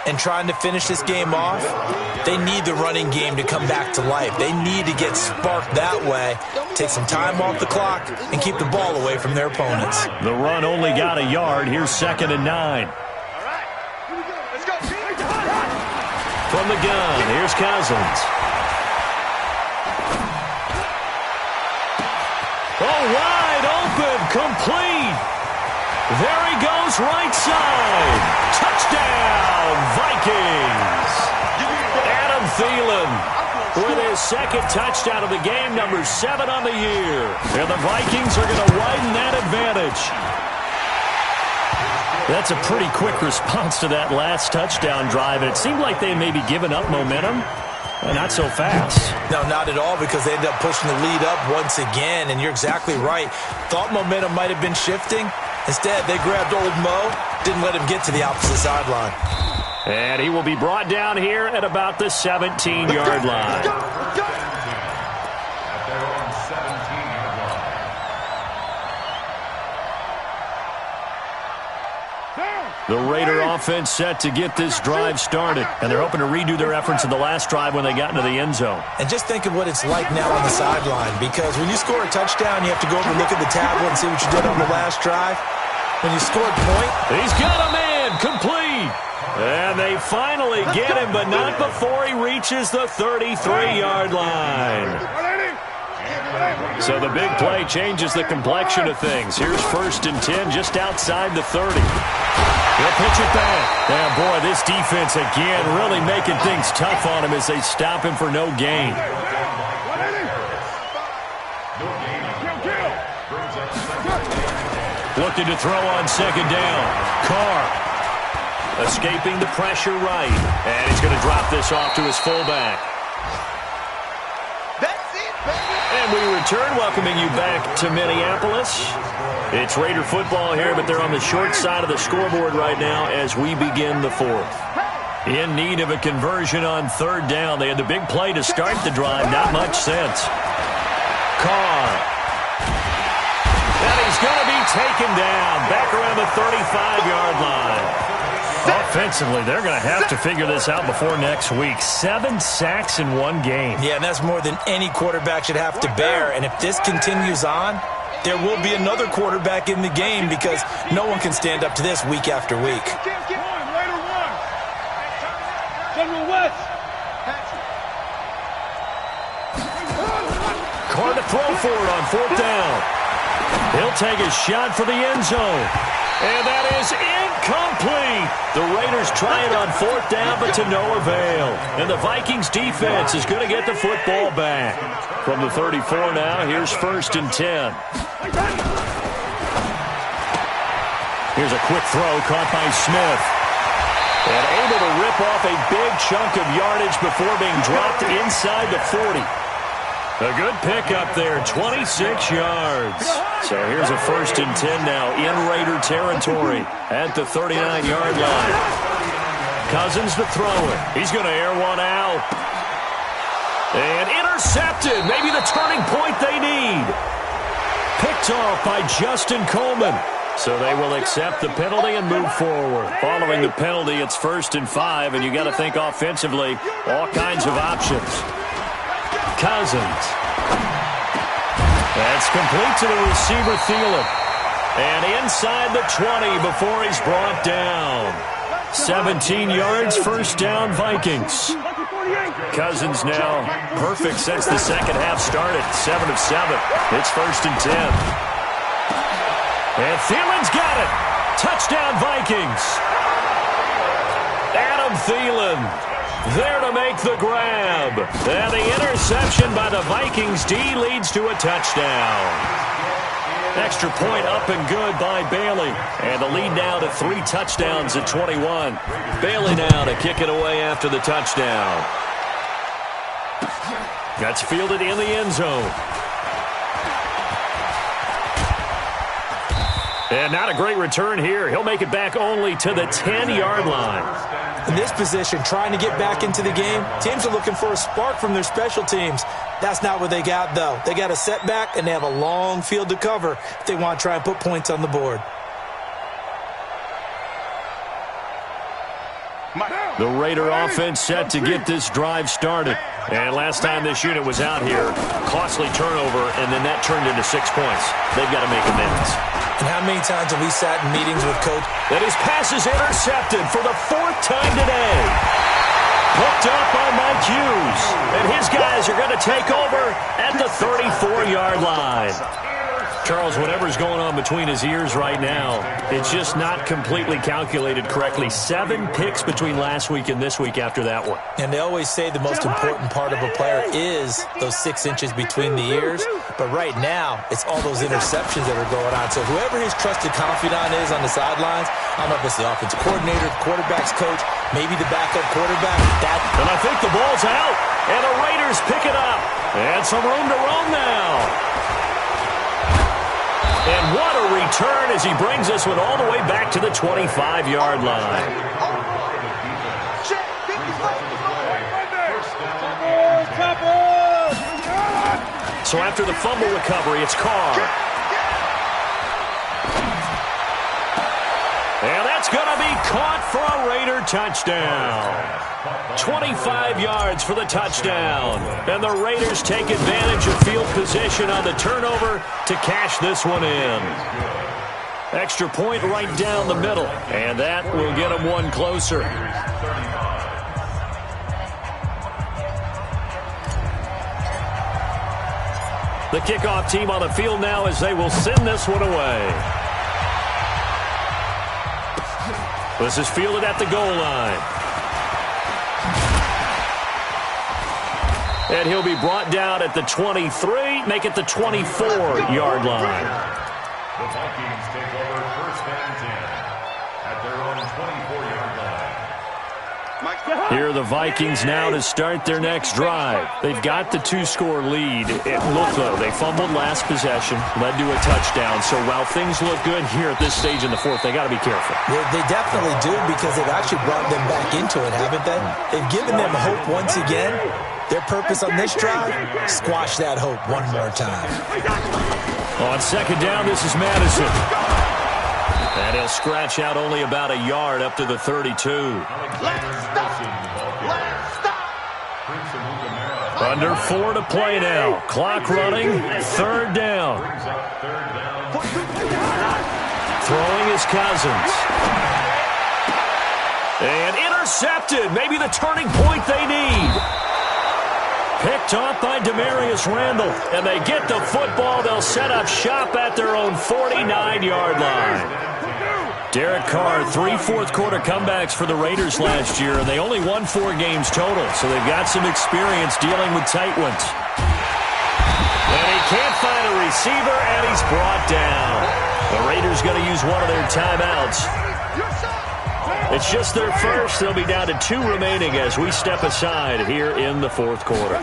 S4: and trying to finish this game off, they need the running game to come back to life. They need to get sparked that way, take some time off the clock, and keep the ball away from their opponents.
S2: The run only got a yard. Here's 2nd and 9. From the gun, here's Cousins. Oh, wide open, complete. There he goes, right side. Touchdown, Vikings. Adam Thielen with his second touchdown of the game, number 7 on the year. And the Vikings are going to widen that advantage. That's a pretty quick response to that last touchdown drive. And it seemed like they may be giving up momentum. Not so fast.
S4: No, not at all, because they ended up pushing the lead up once again. And you're exactly right. Thought momentum might have been shifting. Instead, they grabbed old Mo, didn't let him get to the opposite sideline.
S2: And he will be brought down here at about the 17-yard line.
S5: At their own 17-yard line.
S2: The Raider offense set to get this drive started. And they're hoping to redo their efforts in the last drive when they got into the end zone.
S4: And just think of what it's like now on the sideline, because when you score a touchdown, you have to go over and look at the tablet and see what you did on the last drive. When you scored point,
S2: he's got a man, complete. And they finally get him, but not before he reaches the 33-yard line. So the big play changes the complexion of things. Here's 1st and 10 just outside the 30. He'll pitch it back. And boy, this defense again really making things tough on him as they stop him for no gain. Looking to throw on 2nd down. Carr escaping the pressure right. And he's going to drop this off to his fullback. And we return, welcoming you back to Minneapolis. It's Raider football here, but they're on the short side of the scoreboard right now as we begin the 4th. In need of a conversion on 3rd down. They had the big play to start the drive. Not much sense. Carr. And he's going to be taken down back around the 35-yard line. Offensively, they're going to have to figure this out before next week. 7 sacks in one game.
S4: Yeah, and that's more than any quarterback should have to bear. And if this continues on, there will be another quarterback in the game, because no one can stand up to this week after week.
S2: hard to throw for it on 4th down. He'll take a shot for the end zone. And that is incomplete. The Raiders try it on 4th down, but to no avail. And the Vikings defense is going to get the football back. From the 34 now, here's 1st and 10. Here's a quick throw caught by Smith. And able to rip off a big chunk of yardage before being dropped inside the 40. A good pickup there, 26 yards. So here's a 1st and 10 now in Raider territory at the 39-yard line. Cousins to throw it. He's going to air one out. And intercepted. Maybe the turning point they need. Picked off by Justin Coleman. So they will accept the penalty and move forward. Following the penalty, it's 1st and 5, and you got to think offensively, all kinds of options. Cousins. That's complete to the receiver, Thielen. And inside the 20 before he's brought down. 17 yards, 1st down, Vikings. Cousins now perfect since the second half started. 7 of 7. It's 1st and 10. And Thielen's got it. Touchdown, Vikings. Adam Thielen there to make the grab. And the interception by the Vikings D leads to a touchdown. Extra point up and good by Bailey. And the lead now to 3 touchdowns at 21. Bailey now to kick it away after the touchdown. That's fielded in the end zone. And not a great return here. He'll make it back only to the 10-yard line.
S4: In this position, trying to get back into the game, teams are looking for a spark from their special teams. That's not what they got, though. They got a setback, and they have a long field to cover if they want to try and put points on the board.
S2: The Raider offense set to get this drive started. And last time this unit was out here, costly turnover, and then that turned into 6 points. They've got to make amends.
S4: And how many times have we sat in meetings with Coach?
S2: And his pass is intercepted for the 4th time today. Hooked up on Mike Hughes. And his guys are going to take over at the 34-yard line. Charles, whatever's going on between his ears right now, it's just not completely calculated correctly. 7 picks between last week and this week after that one.
S4: And they always say the most important part of a player is those 6 inches between the ears. But right now, it's all those interceptions that are going on. So whoever his trusted confidant is on the sidelines, I don't know if it's the offensive coordinator, the quarterback's coach, maybe the backup quarterback.
S2: And I think the ball's out. And the Raiders pick it up. And some room to roam now. And what a return as he brings this one all the way back to the 25-yard line. So after the fumble recovery, it's Carr. And that's going to be caught for a Raider touchdown. 25 yards for the touchdown. And the Raiders take advantage of field position on the turnover to cash this one in. Extra point right down the middle. And that will get them one closer. The kickoff team on the field now as they will send this one away. This is fielded at the goal line. And he'll be brought down at the 23, make it the 24-yard line.
S5: The Vikings take over 1st and 10 at their own 24-yard line.
S2: Here are the Vikings now to start their next drive. They've got the 2-score lead. It looked, though, they fumbled last possession, led to a touchdown. So while things look good here at this stage in the 4th, they got to be careful.
S4: They definitely do because they've actually brought them back into it, haven't they? They've given them hope once again. Their purpose on this drive, squash that hope one more time.
S2: On 2nd down, this is Madison. And he'll scratch out only about a yard up to the 32. Under 4 to play now. Clock running. 3rd down. Throwing is Cousins. And intercepted. Maybe the turning point they need. Picked off by Demarius Randall. And they get the football. They'll set up shop at their own 49-yard line. Derek Carr, 3 fourth-quarter comebacks for the Raiders last year, and they only won 4 games total, so they've got some experience dealing with tight ones. And he can't find a receiver, and he's brought down. The Raiders going to use one of their timeouts. It's just their first. They'll be down to 2 remaining as we step aside here in the fourth quarter.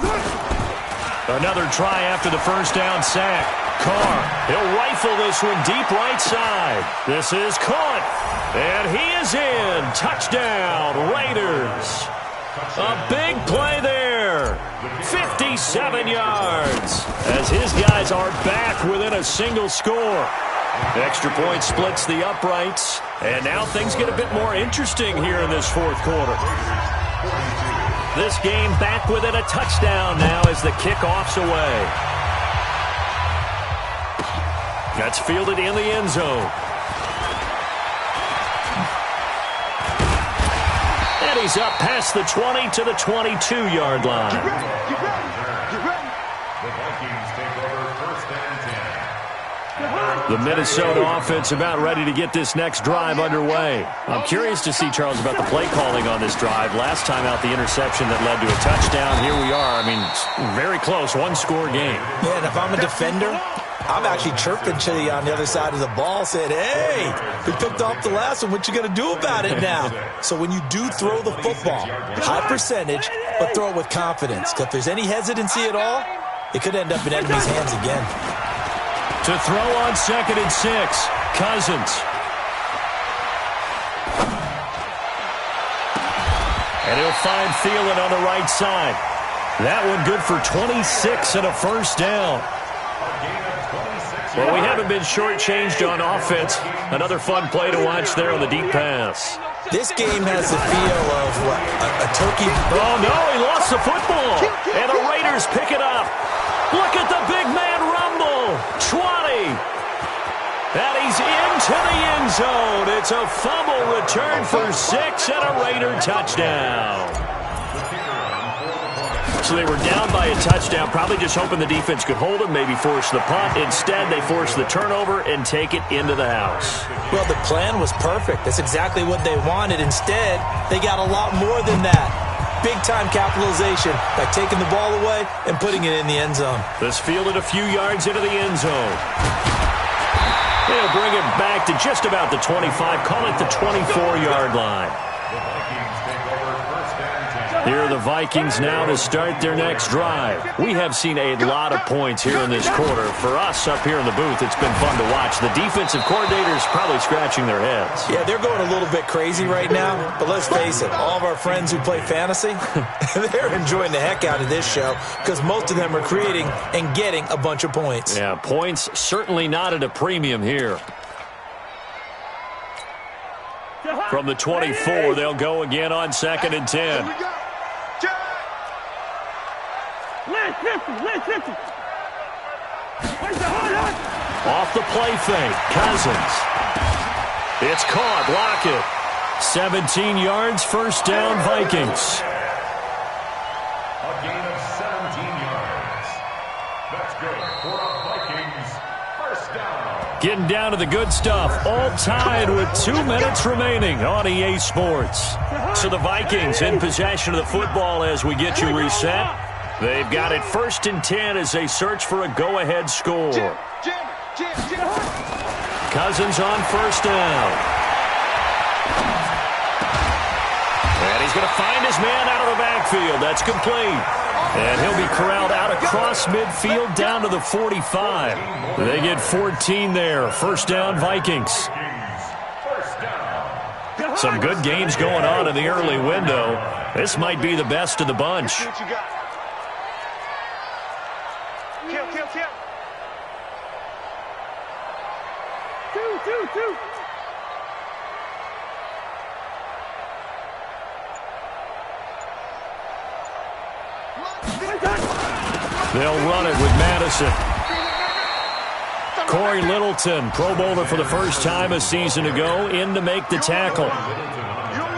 S2: Another try after the first down sack. Carr, he'll rifle this one deep right side. This is caught, and he is in. Touchdown, Raiders. A big play there. 57 yards as his guys are back within a single score. Extra point splits the uprights, and now things get a bit more interesting here in this fourth quarter. This game back within a touchdown now as the kickoff's away. That's fielded in the end zone. And he's up past the 20 to the 22-yard line.
S3: Get ready.
S5: The Vikings take over first and 10.
S2: The Minnesota offense about ready to get this next drive underway. I'm curious to see, Charles, about the play calling on this drive. Last time out, the interception that led to a touchdown. Here we are. I mean, very close, one-score game.
S4: Yeah, and if I'm a defender, I'm actually chirping to you on the other side of the ball, saying, hey, we picked off the last one. What you going to do about it now? So when you do throw the football, high percentage, but throw it with confidence. Because if there's any hesitancy at all, it could end up in enemy's hands again.
S2: To throw on 2nd and 6, Cousins. And he'll find Thielen on the right side. That one good for 26 and a first down. Well, we haven't been shortchanged on offense. Another fun play to watch there on the deep pass.
S4: This game has the feel of what, a turkey.
S2: Oh, no, he lost the football. And the Raiders pick it up. Look at the big man rumble. 20. And he's into the end zone. It's a fumble return for 6 and a Raider touchdown. So they were down by a touchdown, probably just hoping the defense could hold them, maybe force the punt. Instead, they force the turnover and take it into the house.
S4: Well, the plan was perfect. That's exactly what they wanted. Instead, they got a lot more than that. Big-time capitalization by taking the ball away and putting it in the end zone.
S2: This fielded a few yards into the end zone. They'll bring it back to just about the 25, call it the 24-yard line. Here are the Vikings now to start their next drive. We have seen a lot of points here in this quarter. For us up here in the booth, it's been fun to watch. The defensive coordinators probably scratching their heads.
S4: Yeah, they're going a little bit crazy right now. But let's face it, all of our friends who play fantasy, they're enjoying the heck out of this show because most of them are creating and getting a bunch of points.
S2: Yeah, points certainly not at a premium here. From the 24, they'll go again on 2nd and 10. Off the play fake, Cousins. It's caught, Lockett. 17 yards, first down, Vikings.
S5: A gain of 17 yards. That's good for a Vikings first down.
S2: Getting down to the good stuff, all tied with 2 minutes remaining on EA Sports. So the Vikings in possession of the football as we get you reset. They've got it 1st and 10 as they search for a go-ahead score. Cousins on first down. And he's going to find his man out of the backfield. That's complete. And he'll be corralled out across midfield down to the 45. They get 14 there. First down, Vikings. Some good games going on in the early window. This might be the best of the bunch.
S3: Kill. Two.
S2: They'll run it with Madison. Corey Littleton, Pro Bowler for the first time a season ago, in to make the tackle.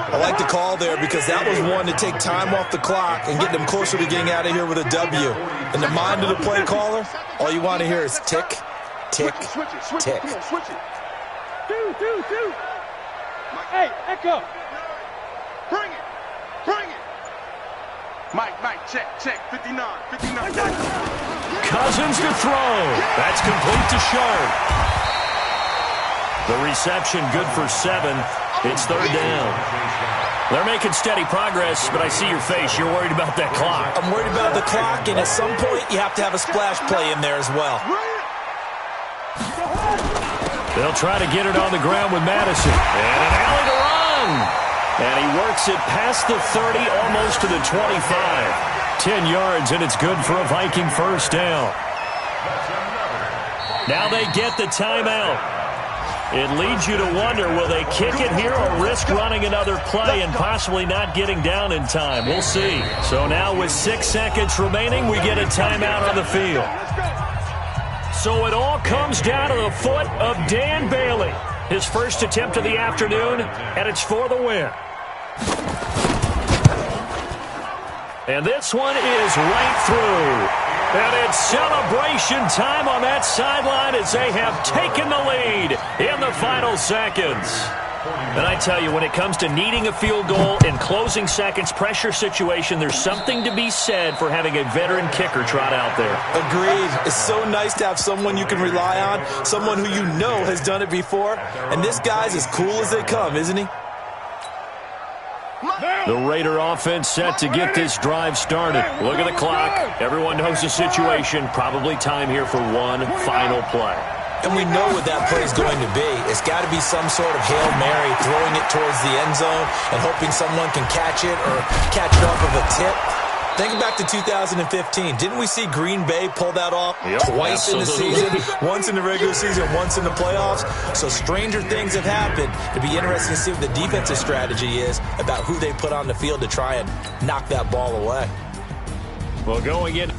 S4: I like the call there because that was one to take time off the clock and get them closer to getting out of here with a W. In the mind of the play caller, all you want to hear is tick, tick, tick.
S3: Switch it. Do. Hey, echo. Bring it. Mike, check. 59.
S2: Cousins to throw. That's complete to Sharp. The reception good for 7. It's third down. They're making steady progress, but I see your face. You're worried about that clock.
S4: I'm worried about the clock, and at some point, you have to have a splash play in there as well.
S2: They'll try to get it on the ground with Madison. And an alley to run. And he works it past the 30, almost to the 25. 10 yards, and it's good for a Viking first down. Now they get the timeout. It leads you to wonder, will they kick it here or risk running another play and possibly not getting down in time? We'll see. So now with 6 seconds remaining, we get a timeout on the field. So it all comes down to the foot of Dan Bailey. His first attempt of the afternoon, and it's for the win. And this one is right through. And it's celebration time on that sideline as they have taken the lead in the final seconds. And I tell you, when it comes to needing a field goal in closing seconds, pressure situation, there's something to be said for having a veteran kicker trot out there.
S4: Agreed. It's so nice to have someone you can rely on, someone who you know has done it before. And this guy's as cool as they come, isn't he?
S2: The Raider offense set to get this drive started. Look at the clock. Everyone knows the situation. Probably time here for one final play.
S4: And we know what that play is going to be. It's got to be some sort of Hail Mary, throwing it towards the end zone and hoping someone can catch it or catch it off of a tip. Think back to 2015. Didn't we see Green Bay pull that off twice in the season? Once in the regular season, once in the playoffs. So stranger things have happened. It'd be interesting to see what the defensive strategy is about who they put on the field to try and knock that ball away.
S2: Well, going in.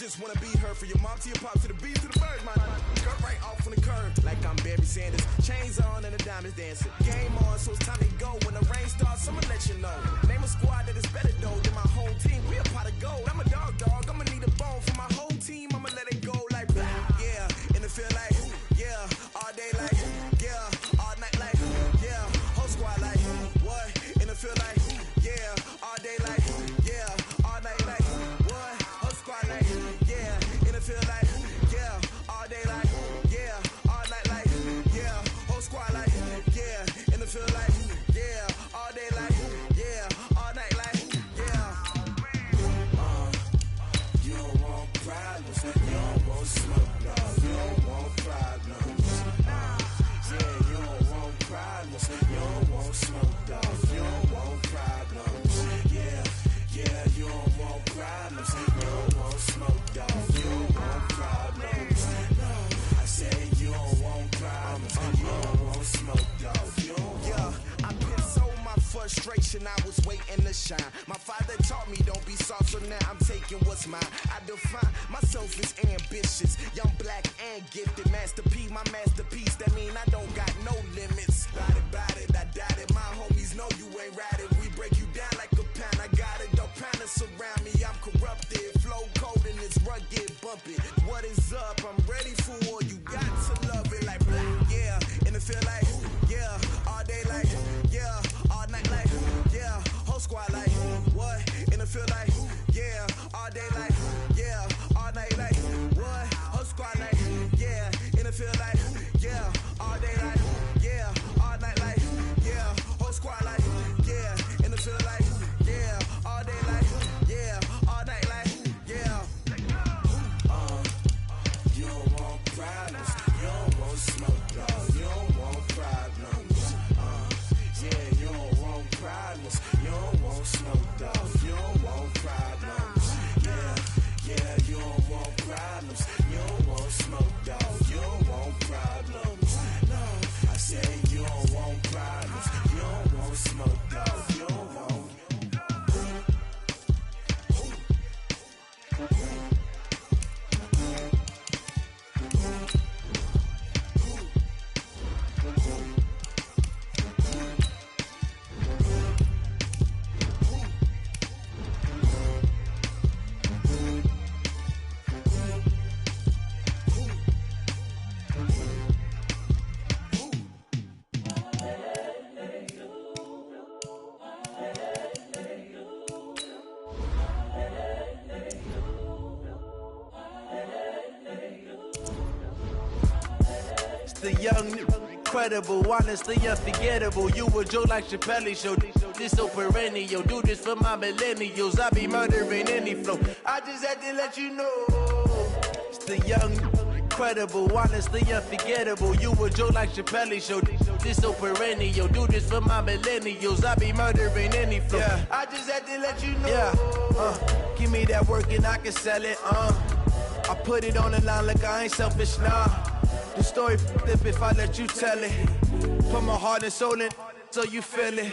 S8: just wanna be her. For your mom to your pop to the beat to the birds, man. Cut right off on the curb like I'm Barry Sanders. Chains on and the diamonds dancing. Game on, so it's time to go. When the rain starts, I'ma let you know. Name a squad that is better though than my whole team. We a pot of gold. I'm a dog. I'ma need a bone for my whole team. I'ma let it go like blah. Yeah, and it feel like yeah, all day like yeah, all night like yeah, whole squad like what? And it feel like yeah, all day like yeah, all night like what? Whole squad like yeah, and it feel like yeah, all day like yeah, all night like yeah, whole squad like yeah, and it feel like yeah, all day like yeah, all night like yeah. You don't want problems, you don't want smoke, dog. You don't want problems. Yeah, you don't want problems, you don't want smoke, dog. You don't want problems. Yeah, you don't want problems, you don't want smoke, dog. You don't want problems. No, I said you don't want problems, you don't want smoke, dog. You don't want. I been so my frustration, I was waiting to shine. My father taught me don't be soft, so now I'm taking what's mine. I define myself as ambitious, young, black, and gifted. Master P, my masterpiece. That mean I don't got no limits. About it, I doubt it. My homies know you ain't ride it. We break you down like a pound. I got it, dog. Pounders surround me. I'm corrupted. Flow cold and it's rugged, bumpy. What is up? I'm ready for war. You got to love it like blah. Yeah, feel like, yeah, all day like, yeah, all night like, what? Whole squad like, yeah, in the field like, yeah, all day like, yeah, all night like, yeah, whole squad like, yeah, in the field like, yeah, all day like, yeah, all night like, yeah. You don't want problems, you don't want smoke, dog, you don't want problems. Yeah, you don't want problems, you don't want smoke, dog, you don't want problems. Yeah, you don't want problems, you don't want smoke, dog, you don't want problems. No, I said you don't want problems, you don't want smoke, dog, you don't want.
S9: The young, incredible, honestly unforgettable. You a joke like Chappelle show. This so perennial. Do this for my millennials. I be murdering any flow. I just had to let you know. It's the young, incredible, honestly unforgettable. You a joke like Chappelle show. This so perennial. Do this for my millennials. I be murdering any flow. Yeah. I just had to let you know. Yeah. Give me that work and I can sell it. I put it on the line like I ain't selfish, nah. The story flip if I let you tell it. Put my heart and soul in so you feel it.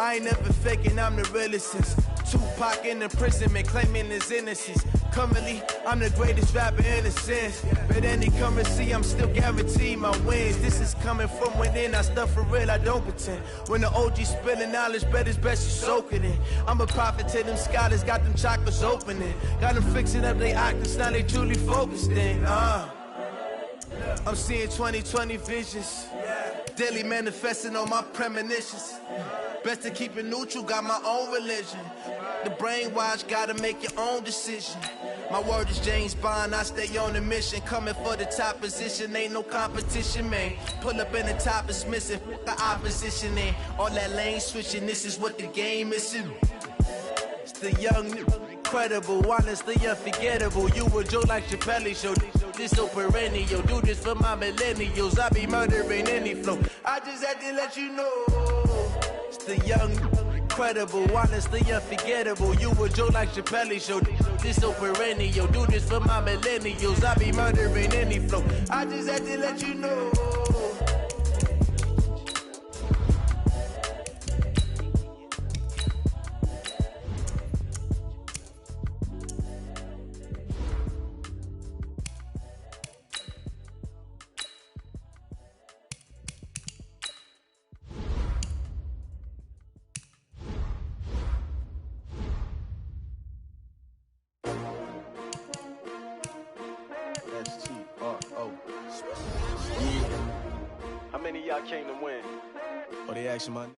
S9: I ain't never faking, I'm the realest since Tupac in imprisonment, claiming his innocence. Currently, I'm the greatest rapper in a sense. But any currency, I'm still guaranteed my wins. This is coming from within, I stuff for real, I don't pretend. When the OG spilling knowledge, bet it's best you soak it in. I'm a prophet to them scholars, got them chakras opening. Got them fixing up they octaves, now they truly focused in. I'm seeing 2020 visions, daily manifesting on my premonitions. Best to keep it neutral, got my own religion. The brainwash, gotta make your own decision. My word is James Bond, I stay on a mission. Coming for the top position, ain't no competition, man. Pull up in the top is missing, the opposition in. All that lane switching, this is what the game is. It's the young, incredible, honestly unforgettable. You a joke like Chappelle show. This so perennial. Do this for my millennials. I be murdering any flow. I just had to let you know. It's the young, incredible, honestly unforgettable. You a joke like Chappelle show. This so perennial. Do this for my millennials. I be murdering any flow. I just had to let you know.
S10: How many of y'all came to win?
S9: Oh, they action, man.